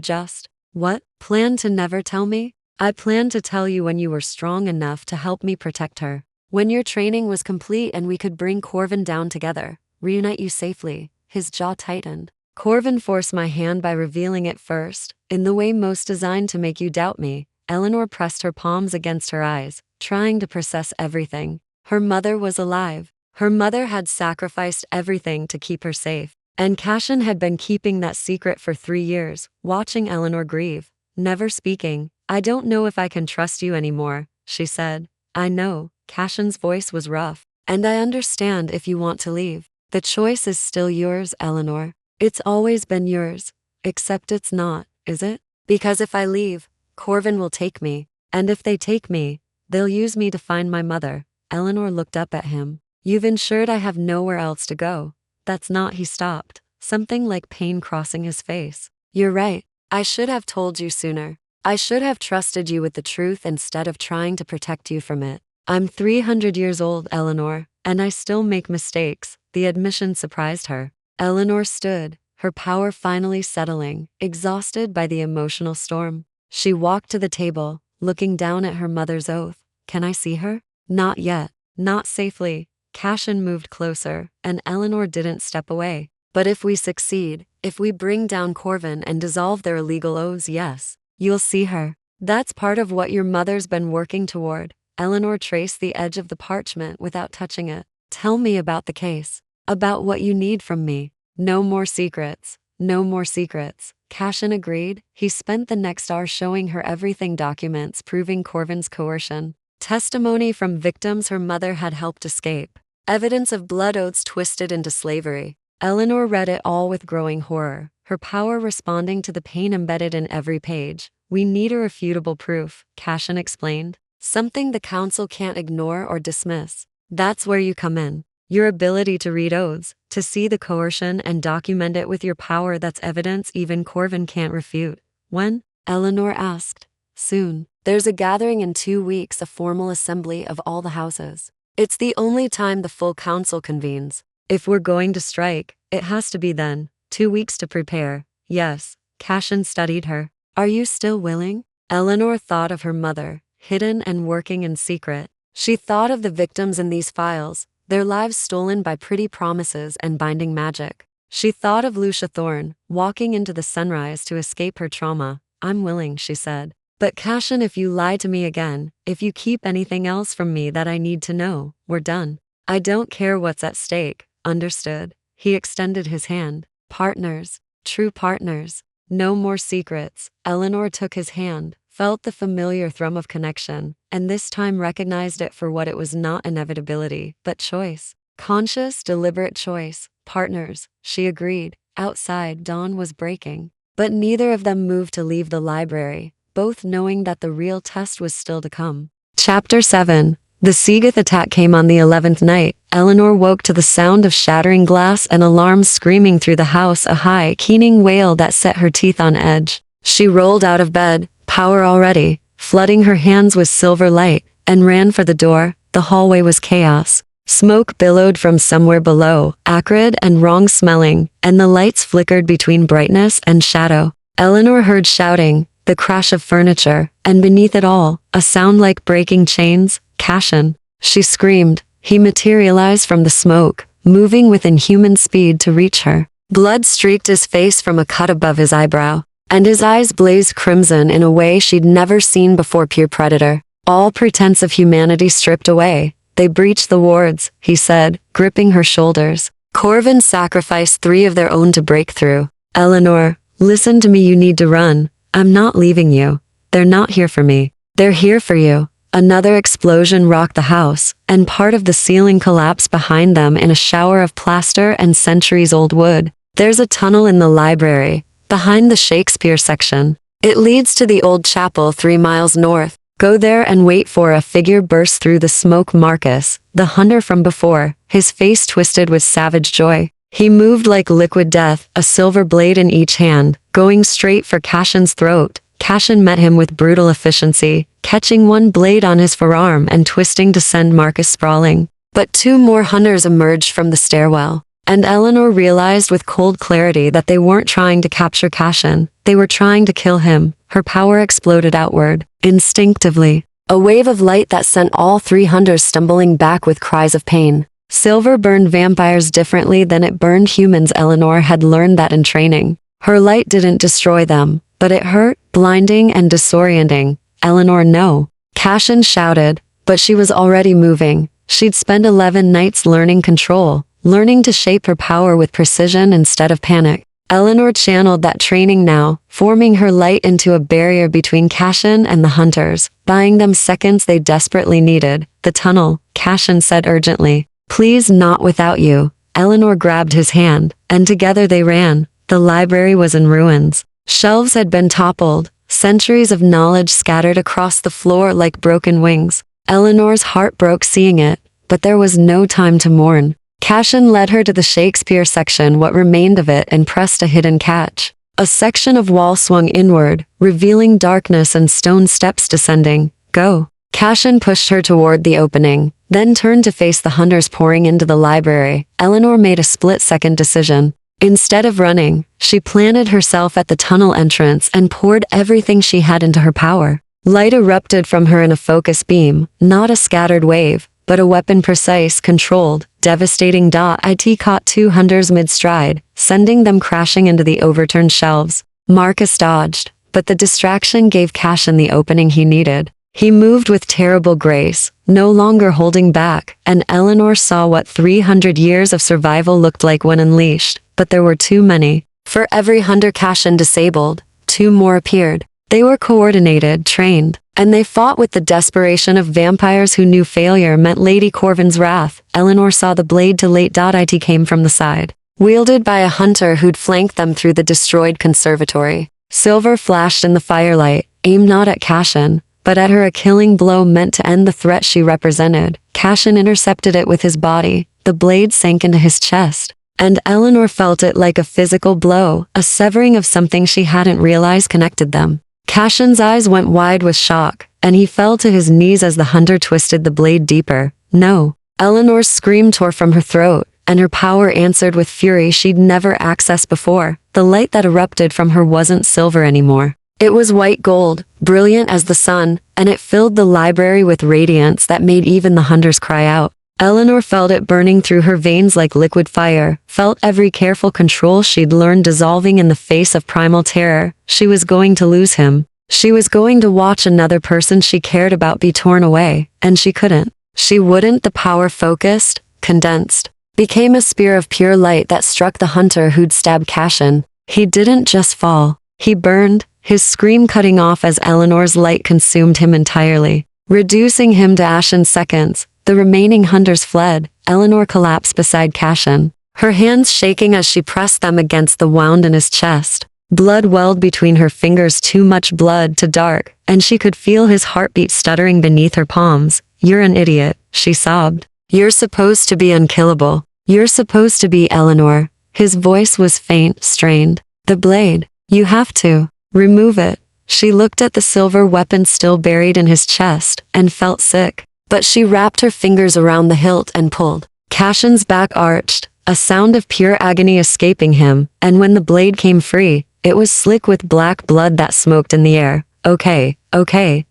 just, what, planned to never tell me? I planned to tell you when you were strong enough to help me protect her. When your training was complete and we could bring Corvin down together, reunite you safely. His jaw tightened. Corvin forced my hand by revealing it first, in the way most designed to make you doubt me. Eleanor pressed her palms against her eyes, trying to process everything. Her mother was alive. Her mother had sacrificed everything to keep her safe. And Cashin had been keeping that secret for 3 years, watching Eleanor grieve, never speaking. I don't know if I can trust you anymore, she said. I know, Cashin's voice was rough. And I understand if you want to leave. The choice is still yours, Eleanor. It's always been yours. Except it's not, is it? Because if I leave, Corvin will take me. And if they take me, they'll use me to find my mother. Eleanor looked up at him. You've ensured I have nowhere else to go. That's not. He stopped, something like pain crossing his face. You're right. I should have told you sooner. I should have trusted you with the truth instead of trying to protect you from it. I'm 300 years old, Eleanor, and I still make mistakes. The admission surprised her. Eleanor stood, her power finally settling, exhausted by the emotional storm. She walked to the table, looking down at her mother's oath. Can I see her? Not yet. Not safely. Cashin moved closer, and Eleanor didn't step away. But if we succeed, if we bring down Corvin and dissolve their illegal oaths, yes, you'll see her. That's part of what your mother's been working toward. Eleanor traced the edge of the parchment without touching it. Tell me about the case. About what you need from me. No more secrets. No more secrets. Cashin agreed. He spent the next hour showing her everything, documents proving Corvin's coercion, testimony from victims her mother had helped escape, evidence of blood oaths twisted into slavery. Eleanor read it all with growing horror, her power responding to the pain embedded in every page. We need irrefutable proof, Cashin explained. Something the council can't ignore or dismiss. That's where you come in. Your ability to read oaths, to see the coercion and document it with your power. That's evidence even Corvin can't refute. When? Eleanor asked. Soon. There's a gathering in 2 weeks, a formal assembly of all the houses. It's the only time the full council convenes. If we're going to strike, it has to be then. 2 weeks to prepare. Yes. Cashin studied her. Are you still willing? Eleanor thought of her mother, hidden and working in secret. She thought of the victims in these files, their lives stolen by pretty promises and binding magic. She thought of Lucia Thorne, walking into the sunrise to escape her trauma. I'm willing, she said. But Cashin, if you lie to me again, if you keep anything else from me that I need to know, we're done. I don't care what's at stake. Understood? He extended his hand. Partners. True partners. No more secrets. Eleanor took his hand, felt the familiar thrum of connection, and this time recognized it for what it was, not inevitability, but choice. Conscious, deliberate choice. Partners, she agreed. Outside, dawn was breaking. But neither of them moved to leave the library, both knowing that the real test was still to come. Chapter 7. The Seagoth attack came on the 11th night. Eleanor woke to the sound of shattering glass and alarms screaming through the house, a high, keening wail that set her teeth on edge. She rolled out of bed, power already, flooding her hands with silver light, and ran for the door. The hallway was chaos. Smoke billowed from somewhere below, acrid and wrong-smelling, and the lights flickered between brightness and shadow. Eleanor heard shouting, the crash of furniture, and beneath it all, a sound like breaking chains. Cashin. She screamed. He materialized from the smoke, moving with inhuman speed to reach her. Blood streaked his face from a cut above his eyebrow, and his eyes blazed crimson in a way she'd never seen before. Pure predator. All pretense of humanity stripped away. They breached the wards, he said, gripping her shoulders. Corvin sacrificed 3 of their own to break through. Eleanor, listen to me, you need to run. I'm not leaving you. They're not here for me. They're here for you. Another explosion rocked the house, and part of the ceiling collapsed behind them in a shower of plaster and centuries-old wood. There's a tunnel in the library, behind the Shakespeare section. It leads to the old chapel 3 miles north. Go there and wait for. A figure burst through the smoke. Marcus, the hunter from before, his face twisted with savage joy. He moved like liquid death, a silver blade in each hand, going straight for Cashin's throat. Cashin met him with brutal efficiency, catching one blade on his forearm and twisting to send Marcus sprawling. But two more hunters emerged from the stairwell, and Eleanor realized with cold clarity that they weren't trying to capture Cashin, they were trying to kill him. Her power exploded outward, instinctively. A wave of light that sent all three hunters stumbling back with cries of pain. Silver burned vampires differently than it burned humans. Eleanor had learned that in training. Her light didn't destroy them, but it hurt, blinding and disorienting. Eleanor, no. Cashin shouted, but she was already moving. She'd spent 11 nights learning control, learning to shape her power with precision instead of panic. Eleanor channeled that training now, forming her light into a barrier between Cashin and the hunters, buying them seconds they desperately needed. The tunnel, Cashin said urgently. Please, not without you. Eleanor grabbed his hand, and together they ran. The library was in ruins. Shelves had been toppled, centuries of knowledge scattered across the floor like broken wings. Eleanor's heart broke seeing it, but there was no time to mourn. Cashin led her to the Shakespeare section, what remained of it, and pressed a hidden catch. A section of wall swung inward, revealing darkness and stone steps descending. Go. Cashin pushed her toward the opening, then turned to face the hunters pouring into the library. Eleanor made a split-second decision. Instead of running, she planted herself at the tunnel entrance and poured everything she had into her power. Light erupted from her in a focus beam, not a scattered wave, but a weapon precise, controlled, devastating. It caught two hunters mid-stride, sending them crashing into the overturned shelves. Marcus dodged, but the distraction gave Cashin the opening he needed. He moved with terrible grace, no longer holding back, and Eleanor saw what 300 years of survival looked like when unleashed, but there were too many. For every hunter Cashin disabled, two more appeared. They were coordinated, trained, and they fought with the desperation of vampires who knew failure meant Lady Corvin's wrath. Eleanor saw the blade to late. It came from the side, wielded by a hunter who'd flanked them through the destroyed conservatory. Silver flashed in the firelight, aimed not at Cashin, but at her. A killing blow meant to end the threat she represented. Cashin intercepted it with his body. The blade sank into his chest, and Eleanor felt it like a physical blow, a severing of something she hadn't realized connected them. Cashin's eyes went wide with shock, and he fell to his knees as the hunter twisted the blade deeper. No. Eleanor's scream tore from her throat, and her power answered with fury she'd never accessed before. The light that erupted from her wasn't silver anymore. It was white gold, brilliant as the sun, and it filled the library with radiance that made even the hunters cry out. Eleanor felt it burning through her veins like liquid fire, felt every careful control she'd learned dissolving in the face of primal terror. She was going to lose him. She was going to watch another person she cared about be torn away, and she couldn't. She wouldn't. The power focused, condensed, became a spear of pure light that struck the hunter who'd stabbed Cashin. He didn't just fall. He burned, his scream cutting off as Eleanor's light consumed him entirely, reducing him to ash in seconds. The remaining hunters fled. Eleanor collapsed beside Cashin, her hands shaking as she pressed them against the wound in his chest. Blood welled between her fingers, too much blood to dark, and she could feel his heartbeat stuttering beneath her palms. You're an idiot, she sobbed. You're supposed to be unkillable. You're supposed to be Eleanor. His voice was faint, strained. The blade. You have to remove it. She looked at the silver weapon still buried in his chest, and felt sick. But she wrapped her fingers around the hilt and pulled. Cashin's back arched, a sound of pure agony escaping him, and when the blade came free, it was slick with black blood that smoked in the air. Okay,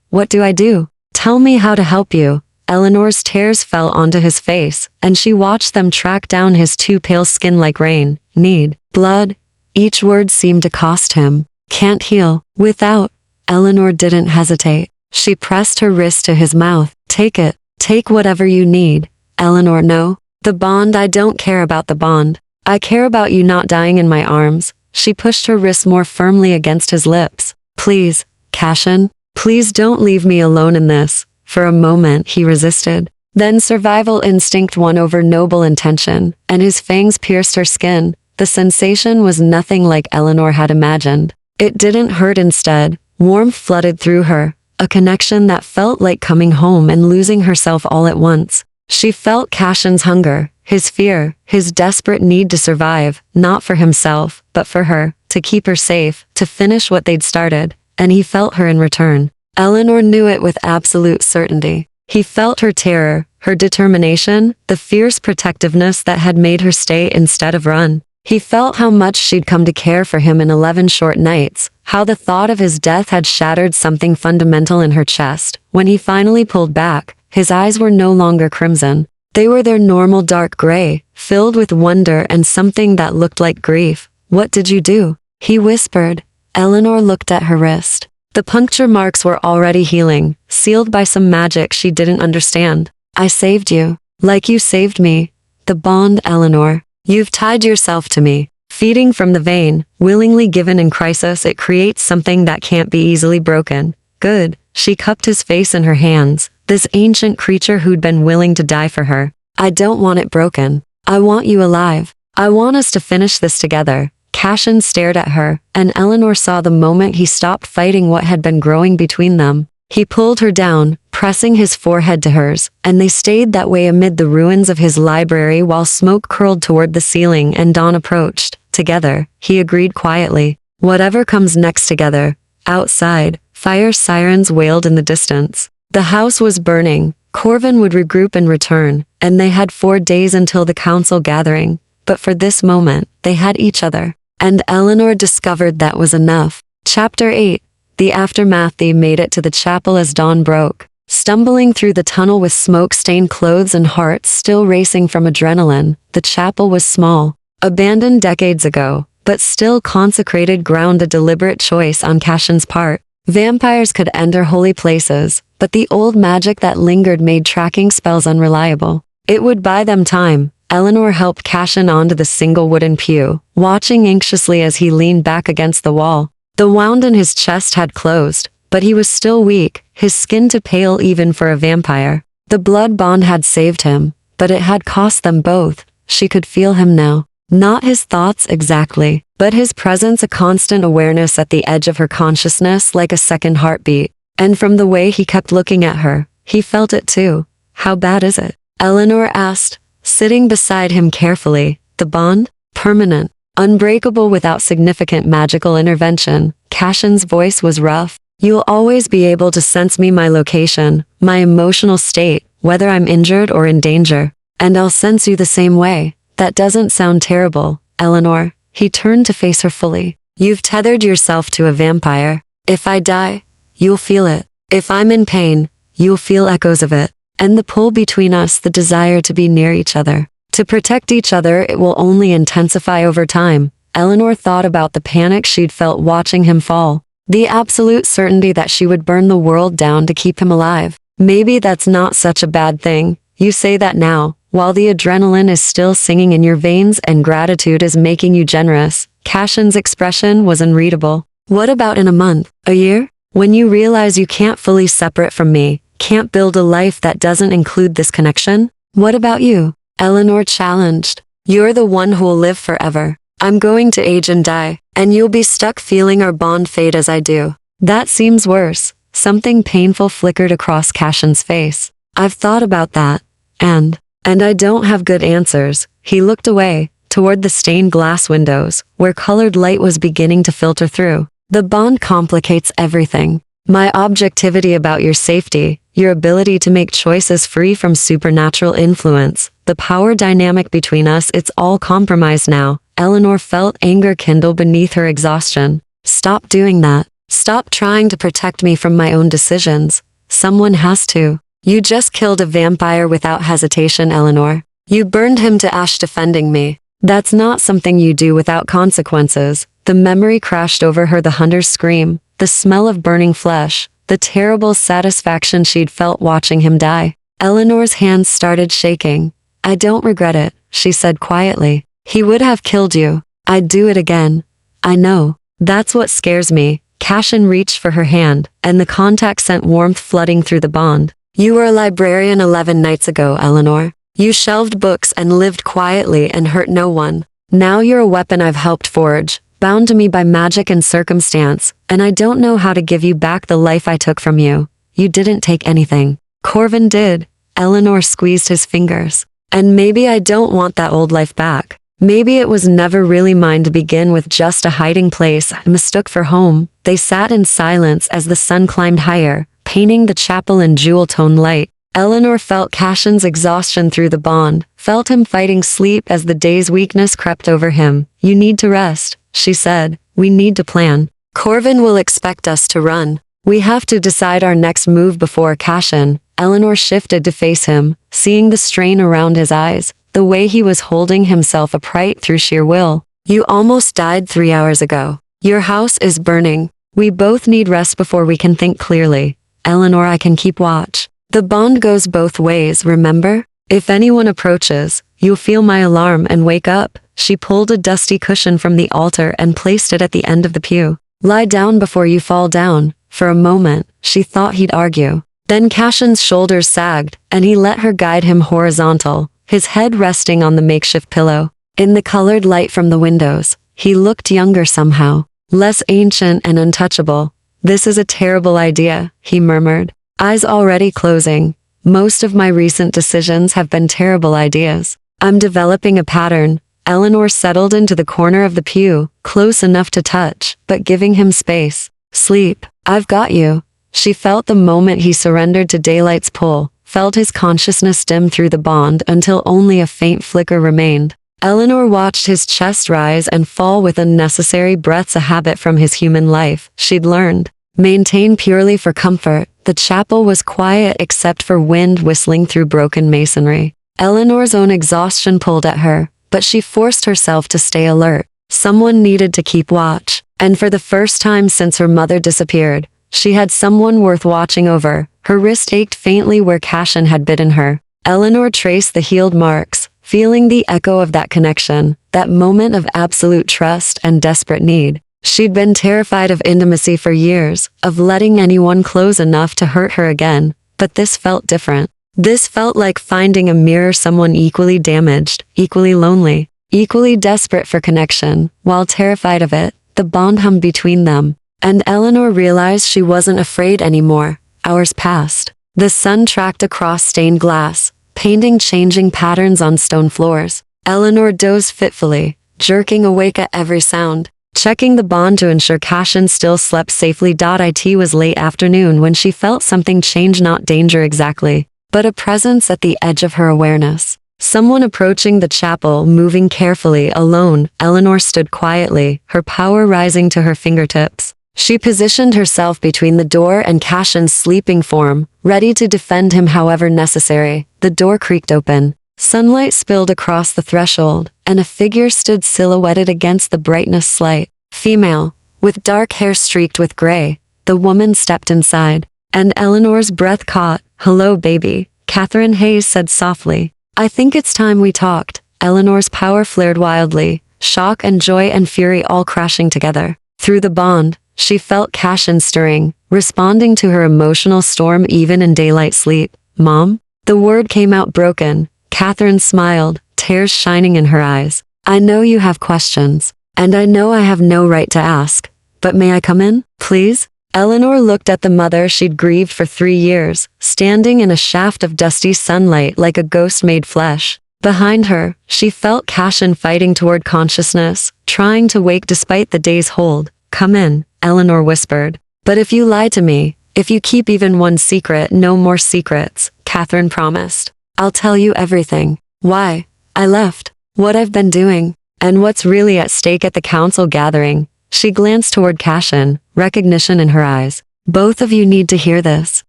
what do I do? Tell me how to help you. Eleanor's tears fell onto his face, and she watched them track down his too pale skin like rain. Need. Blood. Each word seemed to cost him. Can't heal. Without. Eleanor didn't hesitate. She pressed her wrist to his mouth. Take it. Take whatever you need. Eleanor, no. The bond. I don't care about the bond. I care about you not dying in my arms. She pushed her wrist more firmly against his lips. Please, Cashin. Please don't leave me alone in this. For a moment he resisted. Then survival instinct won over noble intention, and his fangs pierced her skin. The sensation was nothing like Eleanor had imagined. It didn't hurt. Instead, warmth flooded through her, a connection that felt like coming home and losing herself all at once. She felt Cashin's hunger, his fear, his desperate need to survive, not for himself, but for her, to keep her safe, to finish what they'd started, and he felt her in return. Eleanor knew it with absolute certainty. He felt her terror, her determination, the fierce protectiveness that had made her stay instead of run. He felt how much she'd come to care for him in 11 short nights, how the thought of his death had shattered something fundamental in her chest. When he finally pulled back, his eyes were no longer crimson. They were their normal dark gray, filled with wonder and something that looked like grief. "What did you do?" he whispered. Eleanor looked at her wrist. The puncture marks were already healing, sealed by some magic she didn't understand. "I saved you. Like you saved me." "The bond, Eleanor. You've tied yourself to me." Feeding from the vein, willingly given in crisis, it creates something that can't be easily broken. "Good." She cupped his face in her hands, this ancient creature who'd been willing to die for her. "I don't want it broken. I want you alive. I want us to finish this together." Cashin stared at her, and Eleanor saw the moment he stopped fighting what had been growing between them. He pulled her down, pressing his forehead to hers, and they stayed that way amid the ruins of his library while smoke curled toward the ceiling and dawn approached. "Together," he agreed quietly. "Whatever comes next together." Outside, fire sirens wailed in the distance. The house was burning. Corvin would regroup and return, and they had 4 days until the council gathering. But for this moment, they had each other. And Eleanor discovered that was enough. Chapter 8. The aftermath. They made it to the chapel as dawn broke. Stumbling through the tunnel with smoke-stained clothes and hearts still racing from adrenaline, the chapel was small, abandoned decades ago, but still consecrated ground, a deliberate choice on Cashin's part. Vampires could enter holy places, but the old magic that lingered made tracking spells unreliable. It would buy them time. Eleanor helped Cashin onto the single wooden pew, watching anxiously as he leaned back against the wall. The wound in his chest had closed, but he was still weak, his skin too pale even for a vampire. The blood bond had saved him, but it had cost them both. She could feel him now. Not his thoughts exactly, but his presence, a constant awareness at the edge of her consciousness, like a second heartbeat. And from the way he kept looking at her, he felt it too. "How bad is it?" Eleanor asked, sitting beside him carefully. "The bond? Permanent. Unbreakable without significant magical intervention." Cashin's voice was rough. "You'll always be able to sense me, my location, my emotional state, whether I'm injured or in danger. And I'll sense you the same way." "That doesn't sound terrible, Eleanor." He turned to face her fully. "You've tethered yourself to a vampire. If I die, you'll feel it. If I'm in pain, you'll feel echoes of it. And the pull between us, the desire to be near each other, to protect each other, it will only intensify over time." Eleanor thought about the panic she'd felt watching him fall, the absolute certainty that she would burn the world down to keep him alive. "Maybe that's not such a bad thing. You say that now, while the adrenaline is still singing in your veins and gratitude is making you generous." Cashin's expression was unreadable. "What about in a month, a year? When you realize you can't fully separate from me, can't build a life that doesn't include this connection? What about you?" Eleanor challenged. "You're the one who'll live forever. I'm going to age and die, and you'll be stuck feeling our bond fade as I do." "That seems worse." Something painful flickered across Cashin's face. "I've thought about that, and I don't have good answers." He looked away, toward the stained glass windows, where colored light was beginning to filter through. "The bond complicates everything. My objectivity about your safety, your ability to make choices free from supernatural influence, the power dynamic between us, it's all compromised now." Eleanor felt anger kindle beneath her exhaustion. "Stop doing that. Stop trying to protect me from my own decisions. Someone has to." "You just killed a vampire without hesitation, Eleanor. You burned him to ash defending me. That's not something you do without consequences." The memory crashed over her, the hunter's scream, the smell of burning flesh, the terrible satisfaction she'd felt watching him die. Eleanor's hands started shaking. "I don't regret it," she said quietly. "He would have killed you. I'd do it again. I know. That's what scares me." Cashin reached for her hand, and the contact sent warmth flooding through the bond. "You were a librarian 11 nights ago, Eleanor. You shelved books and lived quietly and hurt no one. Now you're a weapon I've helped forge, bound to me by magic and circumstance, and I don't know how to give you back the life I took from you." "You didn't take anything. Corvin did." Eleanor squeezed his fingers. And maybe I don't want that old life back. Maybe it was never really mine to begin with, just a hiding place I mistook for home. They sat in silence as the sun climbed higher, painting the chapel in jewel-toned light. Eleanor felt Cashin's exhaustion through the bond, felt him fighting sleep as the day's weakness crept over him. You need to rest, she said. We need to plan. Corvin will expect us to run. We have to decide our next move before Cashin. Eleanor shifted to face him, seeing the strain around his eyes, the way he was holding himself upright through sheer will. You almost died 3 hours ago. Your house is burning. We both need rest before we can think clearly. Eleanor, I can keep watch. The bond goes both ways, remember? If anyone approaches, you'll feel my alarm and wake up. She pulled a dusty cushion from the altar and placed it at the end of the pew. Lie down before you fall down. For a moment, she thought he'd argue. Then Cashin's shoulders sagged, and he let her guide him horizontal, his head resting on the makeshift pillow. In the colored light from the windows, he looked younger somehow, less ancient and untouchable. This is a terrible idea, he murmured, eyes already closing. Most of my recent decisions have been terrible ideas. I'm developing a pattern. Eleanor settled into the corner of the pew, close enough to touch, but giving him space. Sleep. I've got you. She felt the moment he surrendered to daylight's pull, felt his consciousness dim through the bond until only a faint flicker remained. Eleanor watched his chest rise and fall with unnecessary breaths, a habit from his human life she'd learned. Maintained purely for comfort, the chapel was quiet except for wind whistling through broken masonry. Eleanor's own exhaustion pulled at her, but she forced herself to stay alert. Someone needed to keep watch, and for the first time since her mother disappeared, she had someone worth watching over. Her wrist ached faintly where Cashin had bitten her. Eleanor traced the healed marks, feeling the echo of that connection, that moment of absolute trust and desperate need. She'd been terrified of intimacy for years, of letting anyone close enough to hurt her again, but this felt different. This felt like finding a mirror, someone equally damaged, equally lonely, equally desperate for connection. While terrified of it, the bond hummed between them. And Eleanor realized she wasn't afraid anymore. Hours passed. The sun tracked across stained glass, painting changing patterns on stone floors. Eleanor dozed fitfully, jerking awake at every sound, checking the bond to ensure Cashin still slept safely. It was late afternoon when she felt something change, not danger exactly, but a presence at the edge of her awareness. Someone approaching the chapel, moving carefully, alone. Eleanor stood quietly, her power rising to her fingertips. She positioned herself between the door and Cashin's sleeping form, ready to defend him however necessary. The door creaked open. Sunlight spilled across the threshold, and a figure stood silhouetted against the brightness. Slight, female, with dark hair streaked with gray. The woman stepped inside, and Eleanor's breath caught. Hello, baby, Catherine Hayes said softly. I think it's time we talked. Eleanor's power flared wildly, shock and joy and fury all crashing together. Through the bond, she felt Cashin stirring, responding to her emotional storm even in daylight sleep. Mom? The word came out broken. Catherine smiled, tears shining in her eyes. I know you have questions, and I know I have no right to ask, but may I come in, please? Eleanor looked at the mother she'd grieved for 3 years, standing in a shaft of dusty sunlight like a ghost made flesh. Behind her, she felt Cashin fighting toward consciousness, trying to wake despite the day's hold. Come in, Eleanor whispered. But if you lie to me, if you keep even one secret, no more secrets, Catherine promised. I'll tell you everything. Why I left, what I've been doing, and what's really at stake at the council gathering. She glanced toward Cashin, recognition in her eyes. Both of you need to hear this.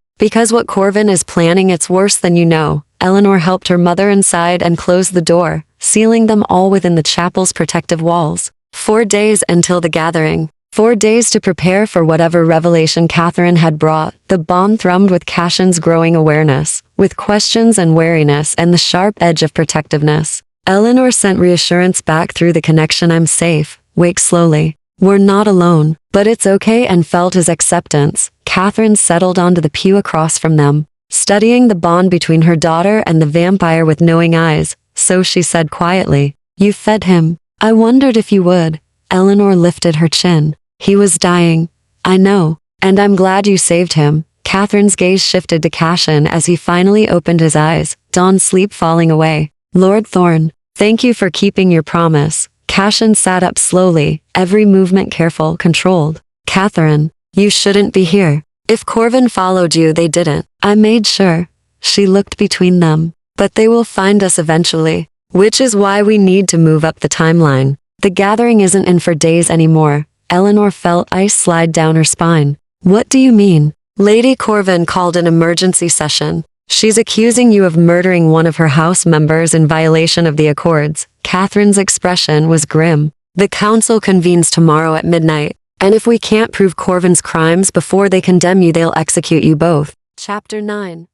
Because what Corvin is planning, it's worse than you know. Eleanor helped her mother inside and closed the door, sealing them all within the chapel's protective walls. 4 days until the gathering. 4 days to prepare for whatever revelation Catherine had brought. The bond thrummed with Cashin's growing awareness, with questions and wariness and the sharp edge of protectiveness. Eleanor sent reassurance back through the connection. I'm safe. Wake slowly. We're not alone, but it's okay, and felt his acceptance. Catherine settled onto the pew across from them, studying the bond between her daughter and the vampire with knowing eyes. So she said quietly, You fed him. I wondered if you would. Eleanor lifted her chin. He was dying. I know. And I'm glad you saved him. Catherine's gaze shifted to Cashin as he finally opened his eyes, Dawn's sleep falling away. Lord Thorn, thank you for keeping your promise. Cashin sat up slowly, every movement careful, controlled. Catherine, you shouldn't be here. If Corvin followed you, they didn't. I made sure. She looked between them. But they will find us eventually. Which is why we need to move up the timeline. The gathering isn't in for days anymore. Eleanor felt ice slide down her spine. What do you mean? Lady Corvin called an emergency session. She's accusing you of murdering one of her house members in violation of the accords. Catherine's expression was grim. The council convenes tomorrow at midnight, and if we can't prove Corvin's crimes before they condemn you, they'll execute you both. Chapter 9.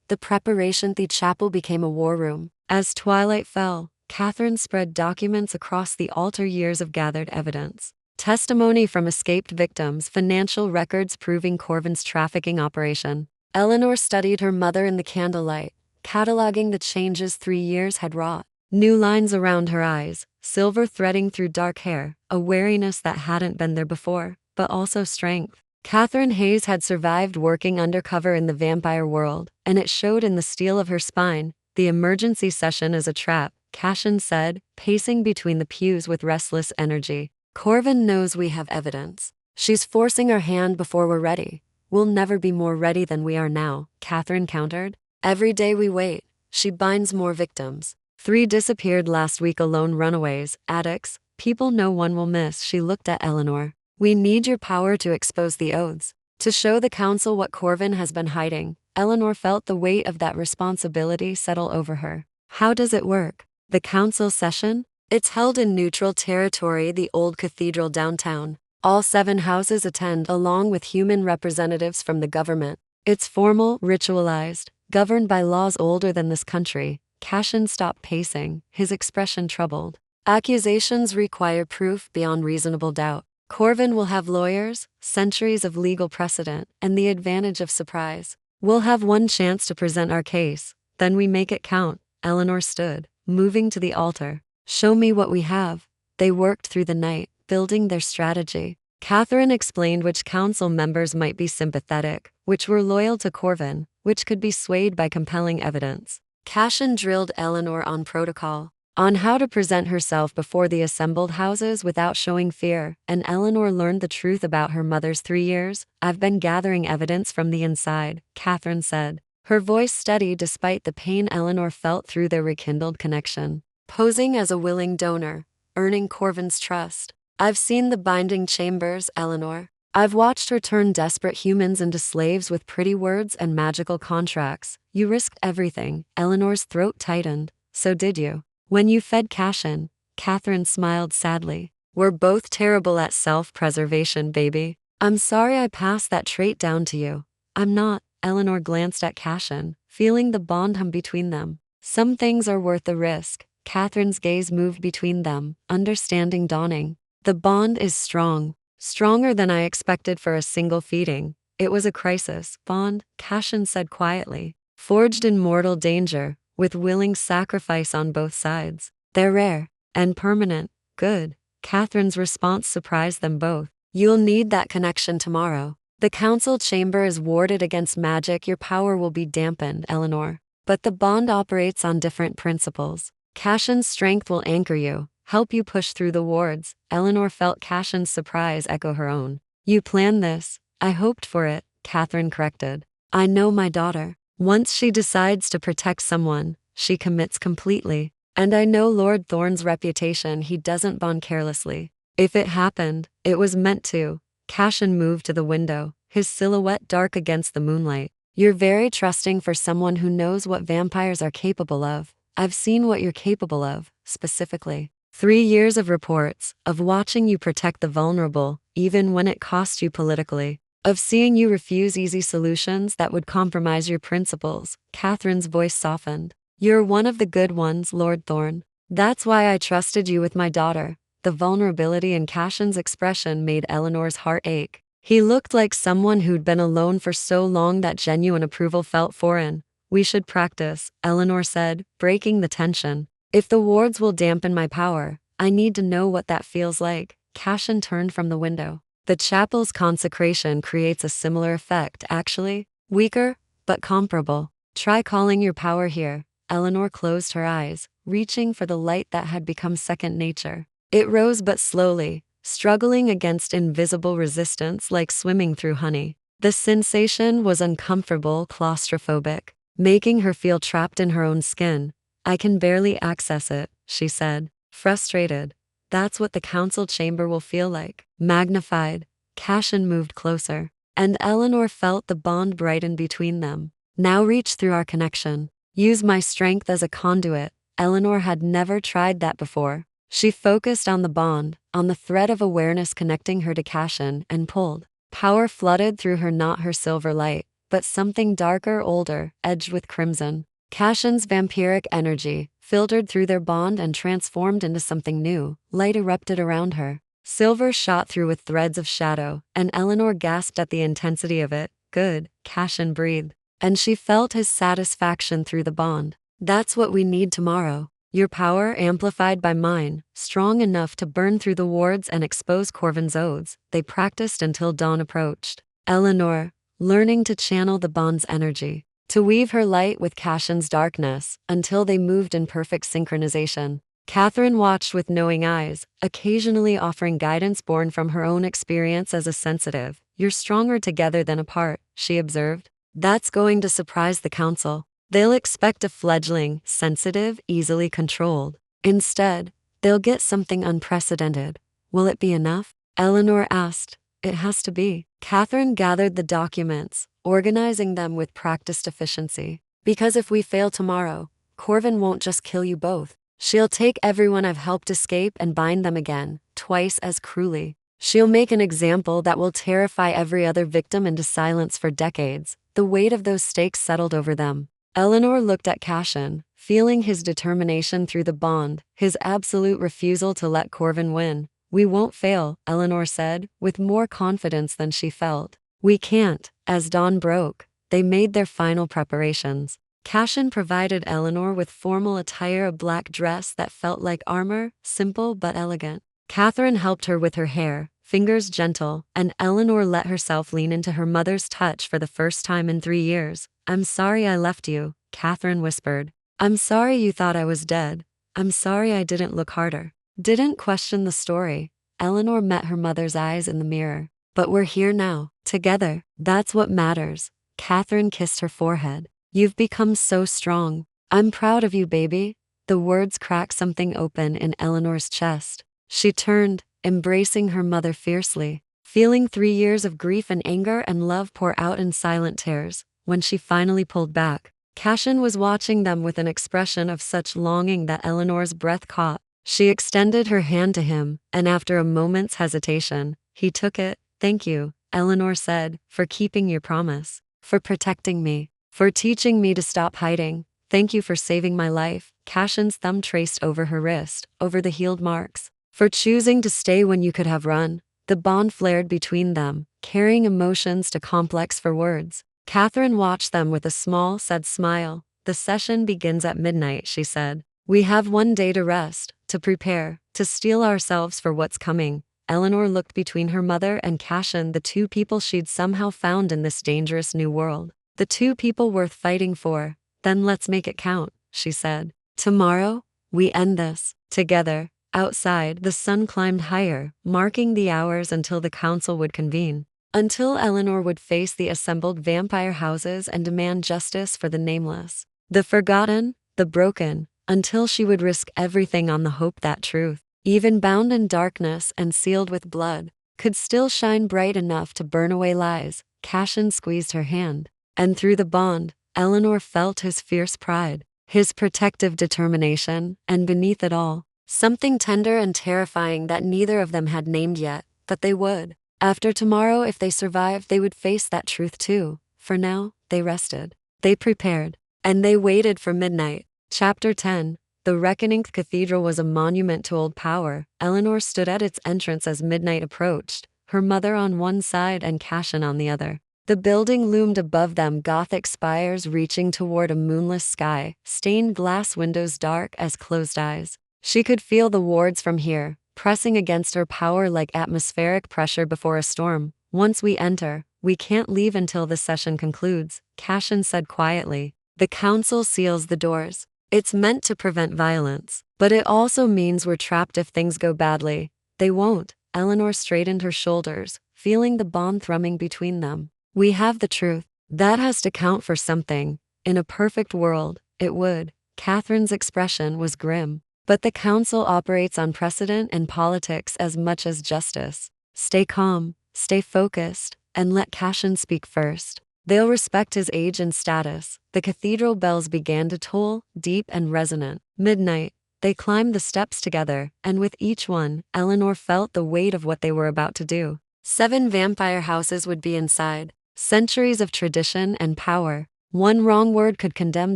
The preparation. The chapel became a war room. As twilight fell, Catherine spread documents across the altar, years of gathered evidence. Testimony from escaped victims, financial records proving Corvin's trafficking operation. Eleanor studied her mother in the candlelight, cataloging the changes 3 years had wrought. New lines around her eyes, silver threading through dark hair, a wariness that hadn't been there before, but also strength. Catherine Hayes had survived working undercover in the vampire world, and it showed in the steel of her spine. The emergency session is a trap, Cashin said, pacing between the pews with restless energy. Corvin knows we have evidence. She's forcing our hand before we're ready. We'll never be more ready than we are now, Catherine countered. Every day we wait, she binds more victims. 3 disappeared last week alone, runaways, addicts, people no one will miss. She looked at Eleanor. We need your power to expose the oaths, to show the council what Corvin has been hiding. Eleanor felt the weight of that responsibility settle over her. How does it work? The council session? It's held in neutral territory, the old cathedral downtown. All 7 houses attend, along with human representatives from the government. It's formal, ritualized, governed by laws older than this country. Cashin stopped pacing, his expression troubled. Accusations require proof beyond reasonable doubt. Corvin will have lawyers, centuries of legal precedent, and the advantage of surprise. We'll have one chance to present our case, then we make it count. Eleanor stood, moving to the altar. Show me what we have. They worked through the night, building their strategy. Catherine explained which council members might be sympathetic, which were loyal to Corvin, which could be swayed by compelling evidence. Cashin drilled Eleanor on protocol, on how to present herself before the assembled houses without showing fear, and Eleanor learned the truth about her mother's 3 years. I've been gathering evidence from the inside, Catherine said. Her voice steady despite the pain Eleanor felt through their rekindled connection. Posing as a willing donor, earning Corvin's trust. I've seen the binding chambers, Eleanor. I've watched her turn desperate humans into slaves with pretty words and magical contracts. You risked everything. Eleanor's throat tightened. So did you. When you fed Cashin, Catherine smiled sadly. We're both terrible at self-preservation, baby. I'm sorry I passed that trait down to you. I'm not. Eleanor glanced at Cashin, feeling the bond hum between them. Some things are worth the risk. Catherine's gaze moved between them, understanding dawning. The bond is strong. Stronger than I expected for a single feeding. It was a crisis bond, Cashin said quietly. Forged in mortal danger, with willing sacrifice on both sides. They're rare and permanent. Good. Catherine's response surprised them both. You'll need that connection tomorrow. The council chamber is warded against magic. Your power will be dampened, Eleanor. But the bond operates on different principles. Cashin's strength will anchor you, help you push through the wards. Eleanor felt Cashin's surprise echo her own. You planned this. I hoped for it, Catherine corrected. I know my daughter. Once she decides to protect someone, she commits completely. And I know Lord Thorn's reputation. He doesn't bond carelessly. If it happened, it was meant to. Cashin moved to the window, his silhouette dark against the moonlight. You're very trusting for someone who knows what vampires are capable of. I've seen what you're capable of, specifically. 3 years of reports, of watching you protect the vulnerable, even when it cost you politically. Of seeing you refuse easy solutions that would compromise your principles. Catherine's voice softened. You're one of the good ones, Lord Thorn. That's why I trusted you with my daughter. The vulnerability in Cashin's expression made Eleanor's heart ache. He looked like someone who'd been alone for so long that genuine approval felt foreign. We should practice, Eleanor said, breaking the tension. If the wards will dampen my power, I need to know what that feels like. Cashin turned from the window. The chapel's consecration creates a similar effect, actually. Weaker, but comparable. Try calling your power here. Eleanor closed her eyes, reaching for the light that had become second nature. It rose but slowly, struggling against invisible resistance like swimming through honey. The sensation was uncomfortable, claustrophobic, making her feel trapped in her own skin. I can barely access it, she said, frustrated. That's what the council chamber will feel like. Magnified. Cashin moved closer, and Eleanor felt the bond brighten between them. Now reach through our connection. Use my strength as a conduit. Eleanor had never tried that before. She focused on the bond, on the thread of awareness connecting her to Cashin, and pulled. Power flooded through her, not her silver light, but something darker, older, edged with crimson. Cashin's vampiric energy filtered through their bond and transformed into something new. Light erupted around her. Silver shot through with threads of shadow, and Eleanor gasped at the intensity of it. Good, Cashin breathed. And she felt his satisfaction through the bond. That's what we need tomorrow. Your power amplified by mine, strong enough to burn through the wards and expose Corvin's oaths. They practiced until dawn approached. Eleanor, learning to channel the bond's energy, to weave her light with Cashin's darkness, until they moved in perfect synchronization. Catherine watched with knowing eyes, occasionally offering guidance born from her own experience as a sensitive. You're stronger together than apart, she observed. That's going to surprise the council. They'll expect a fledgling, sensitive, easily controlled. Instead, they'll get something unprecedented. Will it be enough? Eleanor asked. It has to be. Catherine gathered the documents, organizing them with practiced efficiency. Because if we fail tomorrow, Corvin won't just kill you both. She'll take everyone I've helped escape and bind them again, twice as cruelly. She'll make an example that will terrify every other victim into silence for decades. The weight of those stakes settled over them. Eleanor looked at Cashin, feeling his determination through the bond, his absolute refusal to let Corvin win. We won't fail, Eleanor said, with more confidence than she felt. We can't. As dawn broke, they made their final preparations. Cashin provided Eleanor with formal attire, a black dress that felt like armor, simple but elegant. Catherine helped her with her hair, fingers gentle, and Eleanor let herself lean into her mother's touch for the first time in 3 years. I'm sorry I left you, Catherine whispered. I'm sorry you thought I was dead. I'm sorry I didn't look harder. Didn't question the story. Eleanor met her mother's eyes in the mirror. But we're here now, together. That's what matters. Catherine kissed her forehead. You've become so strong. I'm proud of you, baby. The words cracked something open in Eleanor's chest. She turned, embracing her mother fiercely, feeling 3 years of grief and anger and love pour out in silent tears. When she finally pulled back, Cashin was watching them with an expression of such longing that Eleanor's breath caught. She extended her hand to him, and after a moment's hesitation, he took it. Thank you, Eleanor said, for keeping your promise, for protecting me, for teaching me to stop hiding. Thank you for saving my life. Cashin's thumb traced over her wrist, over the healed marks. For choosing to stay when you could have run. The bond flared between them, carrying emotions too complex for words. Catherine watched them with a small, sad smile. The session begins at midnight, she said. We have 1 day to rest, to prepare, to steel ourselves for what's coming. Eleanor looked between her mother and Cashin, the 2 people she'd somehow found in this dangerous new world. The 2 people worth fighting for. Then let's make it count, she said. Tomorrow, we end this, together. Outside, the sun climbed higher, marking the hours until the council would convene. Until Eleanor would face the assembled vampire houses and demand justice for the nameless, the forgotten, the broken, until she would risk everything on the hope that truth, even bound in darkness and sealed with blood, could still shine bright enough to burn away lies. Cashin squeezed her hand, and through the bond, Eleanor felt his fierce pride, his protective determination, and beneath it all, something tender and terrifying that neither of them had named yet, but they would. After tomorrow, if they survived, they would face that truth too. For now, they rested. They prepared. And they waited for midnight. Chapter 10. The Reckoning Cathedral was a monument to old power. Eleanor stood at its entrance as midnight approached, her mother on one side and Cashin on the other. The building loomed above them, Gothic spires reaching toward a moonless sky, stained glass windows dark as closed eyes. She could feel the wards from here, pressing against her power like atmospheric pressure before a storm. Once we enter, "We can't leave until the session concludes," Cashin said quietly. "The council seals the doors. It's meant to prevent violence, but it also means we're trapped if things go badly." "They won't." Eleanor straightened her shoulders, feeling the bond thrumming between them. "We have the truth. That has to count for something. In a perfect world, it would." Catherine's expression was grim. "But the council operates on precedent and politics as much as justice. Stay calm, stay focused, and let Cashin speak first. They'll respect his age and status." The cathedral bells began to toll, deep and resonant. Midnight. They climbed the steps together, and with each one, Eleanor felt the weight of what they were about to do. 7 vampire houses would be inside. Centuries of tradition and power. One wrong word could condemn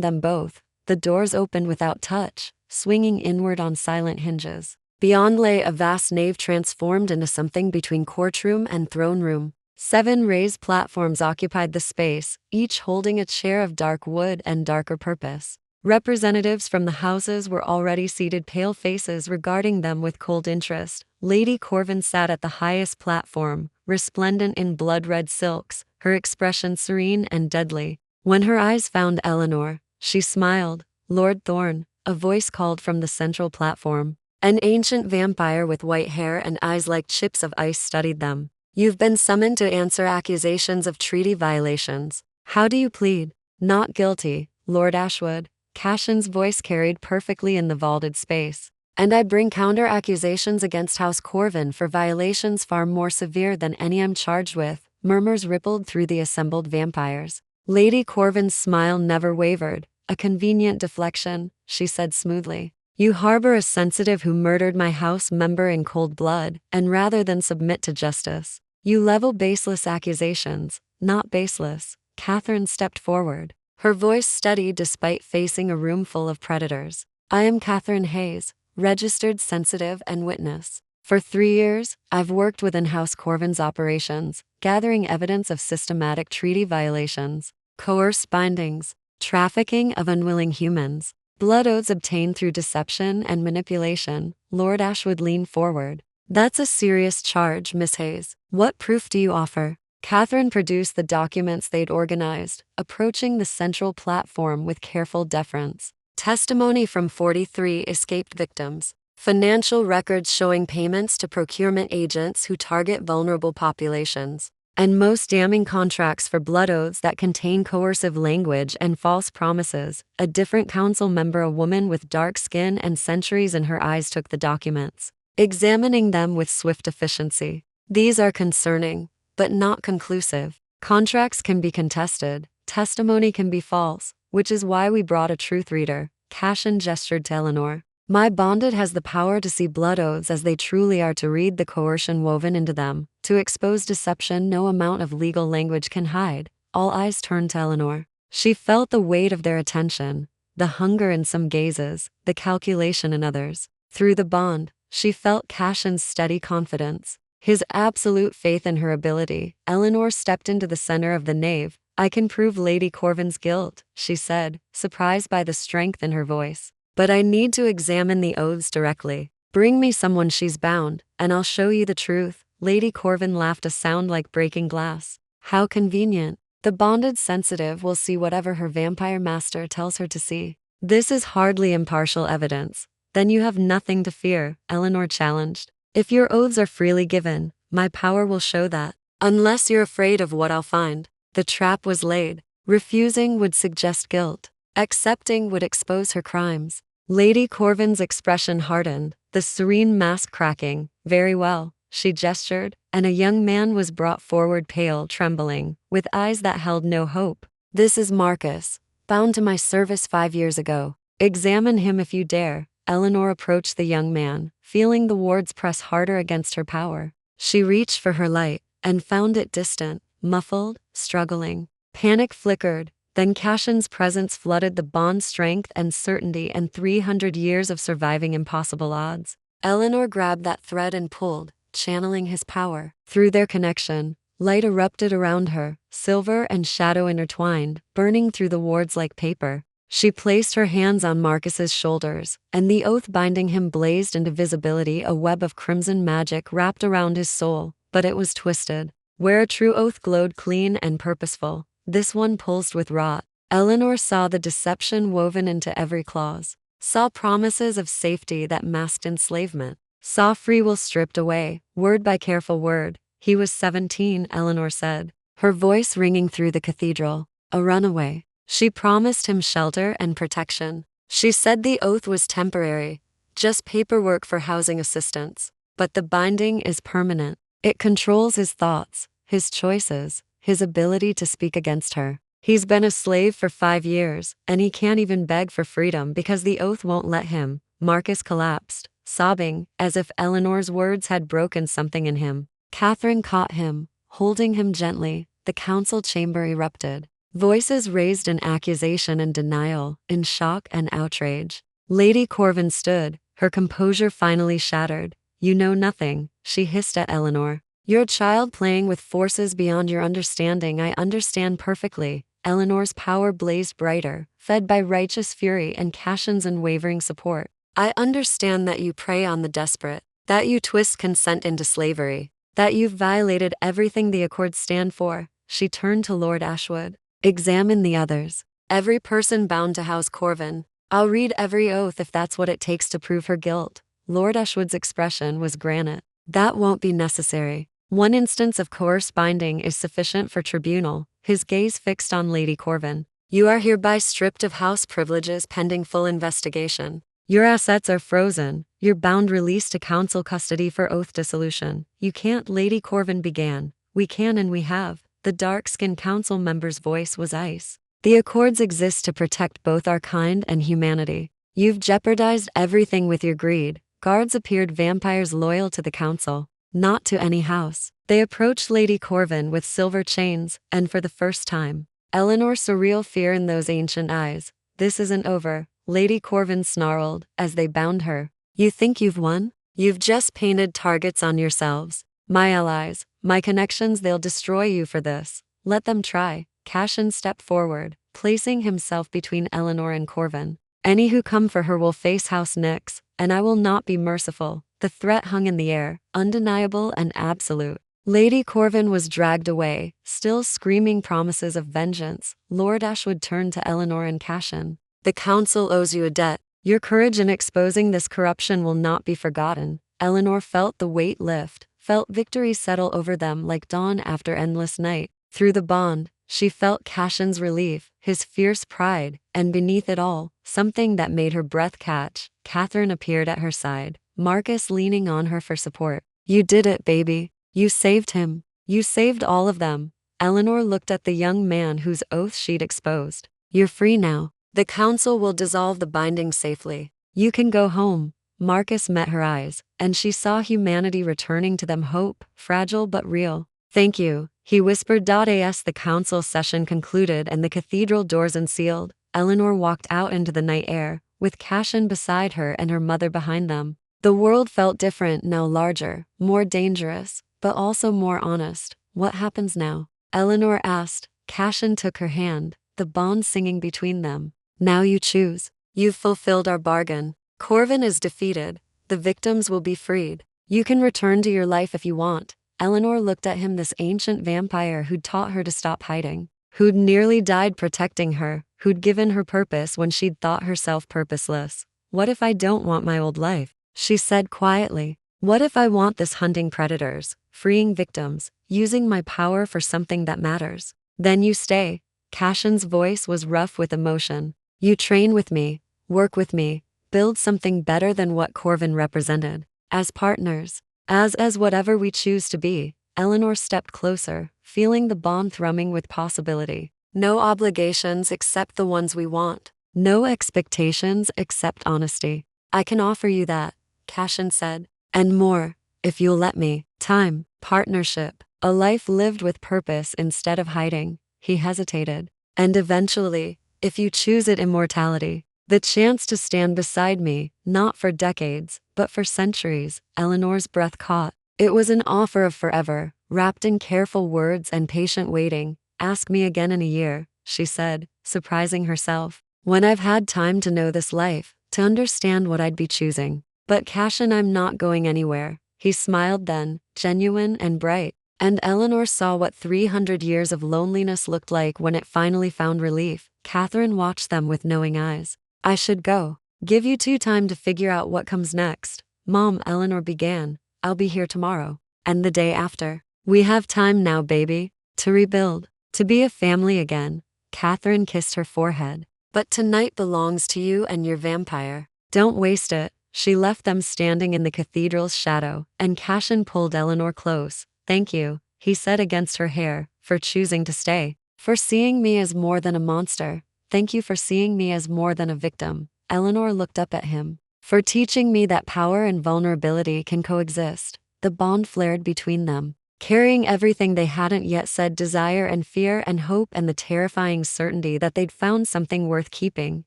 them both. The doors opened without touch, swinging inward on silent hinges. Beyond lay a vast nave transformed into something between courtroom and throne room. 7 raised platforms occupied the space, each holding its share of dark wood and darker purpose. Representatives from the houses were already seated, pale faces regarding them with cold interest. Lady Corvin sat at the highest platform, resplendent in blood-red silks, her expression serene and deadly. When her eyes found Eleanor, she smiled. "Lord Thorne," a voice called from the central platform. An ancient vampire with white hair and eyes like chips of ice studied them. "You've been summoned to answer accusations of treaty violations. How do you plead?" "Not guilty, Lord Ashwood." Cashin's voice carried perfectly in the vaulted space. "And I bring counter-accusations against House Corvin for violations far more severe than any I'm charged with." Murmurs rippled through the assembled vampires. Lady Corvin's smile never wavered. "A convenient deflection," she said smoothly. "You harbor a sensitive who murdered my house member in cold blood, and rather than submit to justice, you level baseless accusations." "Not baseless." Catherine stepped forward, her voice steady despite facing a room full of predators. "I am Catherine Hayes, registered sensitive and witness. For 3 years, I've worked within House Corvin's operations, gathering evidence of systematic treaty violations, coerced bindings, trafficking of unwilling humans, blood oaths obtained through deception and manipulation." Lord Ashwood leaned forward. "That's a serious charge, Miss Hayes. What proof do you offer?" Catherine produced the documents they'd organized, approaching the central platform with careful deference. Testimony from 43 escaped victims. Financial records showing payments to procurement agents who target vulnerable populations. And most damning, contracts for blood oaths that contain coercive language and false promises. A different council member, a woman with dark skin and centuries in her eyes, took the documents, examining them with swift efficiency. "These are concerning, but not conclusive. Contracts can be contested, testimony can be false, which is why we brought a truth reader." Cashin gestured to Eleanor. "My bonded has the power to see blood oaths as they truly are, to read the coercion woven into them, to expose deception no amount of legal language can hide." All eyes turned to Eleanor. She felt the weight of their attention, the hunger in some gazes, the calculation in others. Through the bond, she felt Cashin's steady confidence, his absolute faith in her ability. Eleanor stepped into the center of the nave. "I can prove Lady Corvin's guilt," she said, surprised by the strength in her voice. "But I need to examine the oaths directly. Bring me someone she's bound, and I'll show you the truth." Lady Corvin laughed, a sound like breaking glass. "How convenient. The bonded sensitive will see whatever her vampire master tells her to see." "This is hardly impartial evidence." "Then you have nothing to fear," Eleanor challenged. "If your oaths are freely given, my power will show that. Unless you're afraid of what I'll find." The trap was laid. Refusing would suggest guilt. Accepting would expose her crimes. Lady Corvin's expression hardened, the serene mask cracking. "Very well," she gestured, and a young man was brought forward, pale, trembling, with eyes that held no hope. "This is Marcus, bound to my service 5 years ago. Examine him if you dare." Eleanor approached the young man, feeling the wards press harder against her power. She reached for her light, and found it distant, muffled, struggling. Panic flickered. Then Cashin's presence flooded the bond's strength and certainty, and 300 years of surviving impossible odds. Eleanor grabbed that thread and pulled, channeling his power. Through their connection, light erupted around her, silver and shadow intertwined, burning through the wards like paper. She placed her hands on Marcus's shoulders, and the oath binding him blazed into visibility. A web of crimson magic wrapped around his soul, but it was twisted. Where a true oath glowed clean and purposeful, this one pulsed with rot. Eleanor saw the deception woven into every clause, saw promises of safety that masked enslavement, saw free will stripped away, word by careful word. He was 17, Eleanor said, her voice ringing through the cathedral. A runaway. She promised him shelter and protection. She said the oath was temporary, just paperwork for housing assistance. But the binding is permanent. It controls his thoughts, his choices, his ability to speak against her. He's been a slave for 5 years, and he can't even beg for freedom because the oath won't let him. Marcus collapsed, sobbing, as if Eleanor's words had broken something in him. Catherine caught him, holding him gently. The council chamber erupted. Voices raised in accusation and denial, in shock and outrage. Lady Corvin stood, her composure finally shattered. You know nothing, she hissed at Eleanor. You're a child playing with forces beyond your understanding. I understand perfectly. Eleanor's power blazed brighter, fed by righteous fury and Cashin's unwavering support. I understand that you prey on the desperate, that you twist consent into slavery, that you've violated everything the Accords stand for. She turned to Lord Ashwood. Examine the others. Every person bound to house Corvin. I'll read every oath if that's what it takes to prove her guilt. Lord Ashwood's expression was granite. That won't be necessary. One instance of coerced binding is sufficient for tribunal. His gaze fixed on Lady Corvin. You are hereby stripped of house privileges pending full investigation. Your assets are frozen. You're bound release to council custody for oath dissolution. You can't, Lady Corvin began. We can and we have. The dark-skinned council member's voice was ice. The Accords exist to protect both our kind and humanity. You've jeopardized everything with your greed. Guards appeared, vampires loyal to the council, not to any house. They approached Lady Corvin with silver chains, and for the first time, Eleanor saw real fear in those ancient eyes. This isn't over, Lady Corvin snarled, as they bound her. You think you've won? You've just painted targets on yourselves. My allies, my connections, they'll destroy you for this. Let them try. Cashin stepped forward, placing himself between Eleanor and Corvin. Any who come for her will face House Nix, and I will not be merciful. The threat hung in the air, undeniable and absolute. Lady Corvin was dragged away, still screaming promises of vengeance. Lord Ashwood turned to Eleanor and Cashin. The council owes you a debt. Your courage in exposing this corruption will not be forgotten. Eleanor felt the weight lift, felt victory settle over them like dawn after endless night. Through the bond, she felt Cashin's relief, his fierce pride, and beneath it all, something that made her breath catch. Catherine appeared at her side, Marcus leaning on her for support. You did it, baby. You saved him. You saved all of them. Eleanor looked at the young man whose oath she'd exposed. You're free now. The council will dissolve the binding safely. You can go home. Marcus met her eyes, and she saw humanity returning to them, hope, fragile but real. Thank you, he whispered. As the council session concluded and the cathedral doors unsealed, Eleanor walked out into the night air, with Cashin beside her and her mother behind them. The world felt different now, larger, more dangerous, but also more honest. What happens now? Eleanor asked. Cashin took her hand, the bond singing between them. Now you choose. You've fulfilled our bargain. Corvin is defeated. The victims will be freed. You can return to your life if you want. Eleanor looked at him, this ancient vampire who'd taught her to stop hiding, who'd nearly died protecting her, who'd given her purpose when she'd thought herself purposeless. What if I don't want my old life? She said quietly. What if I want this, hunting predators, freeing victims, using my power for something that matters? Then you stay. Cashin's voice was rough with emotion. You train with me, work with me, build something better than what Corvin represented. As partners, as whatever we choose to be. Eleanor stepped closer, feeling the bond thrumming with possibility. No obligations except the ones we want. No expectations except honesty. I can offer you that, Cashin said. And more, if you'll let me. Time, partnership, a life lived with purpose instead of hiding. He hesitated. And eventually, if you choose it, immortality. The chance to stand beside me, not for decades, but for centuries. Eleanor's breath caught. It was an offer of forever, wrapped in careful words and patient waiting. Ask me again in a year, she said, surprising herself. When I've had time to know this life, to understand what I'd be choosing. But Cashin, I'm not going anywhere. He smiled then, genuine and bright. And Eleanor saw what 300 years of loneliness looked like when it finally found relief. Catherine watched them with knowing eyes. I should go. Give you two time to figure out what comes next. Mom, Eleanor began. I'll be here tomorrow. And the day after. We have time now, baby. To rebuild. To be a family again. Catherine kissed her forehead. But tonight belongs to you and your vampire. Don't waste it. She left them standing in the cathedral's shadow, and Cashin pulled Eleanor close. Thank you, he said against her hair, for choosing to stay. For seeing me as more than a monster. Thank you for seeing me as more than a victim. Eleanor looked up at him. For teaching me that power and vulnerability can coexist. The bond flared between them, carrying everything they hadn't yet said: desire and fear and hope and the terrifying certainty that they'd found something worth keeping.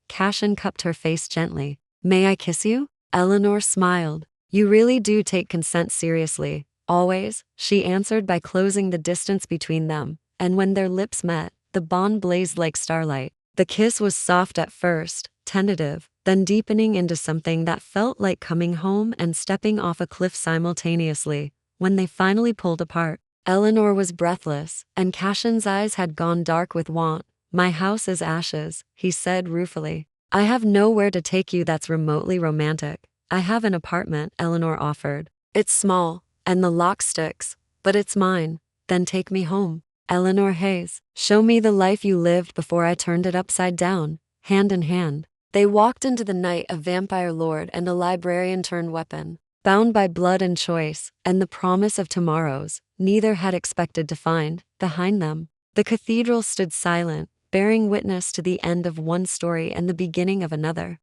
Cashin cupped her face gently. May I kiss you? Eleanor smiled. You really do take consent seriously. Always, she answered by closing the distance between them, and when their lips met, the bond blazed like starlight. The kiss was soft at first, tentative, then deepening into something that felt like coming home and stepping off a cliff simultaneously. When they finally pulled apart, Eleanor was breathless, and Cashin's eyes had gone dark with want. My house is ashes, he said ruefully. I have nowhere to take you that's remotely romantic. I have an apartment, Eleanor offered. It's small, and the lock sticks, but it's mine. Then take me home. Eleanor Hayes, show me the life you lived before I turned it upside down. Hand in hand, they walked into the night, a vampire lord and a librarian turned weapon. Bound by blood and choice, and the promise of tomorrows, neither had expected to find. Behind them, the cathedral stood silent, bearing witness to the end of one story and the beginning of another.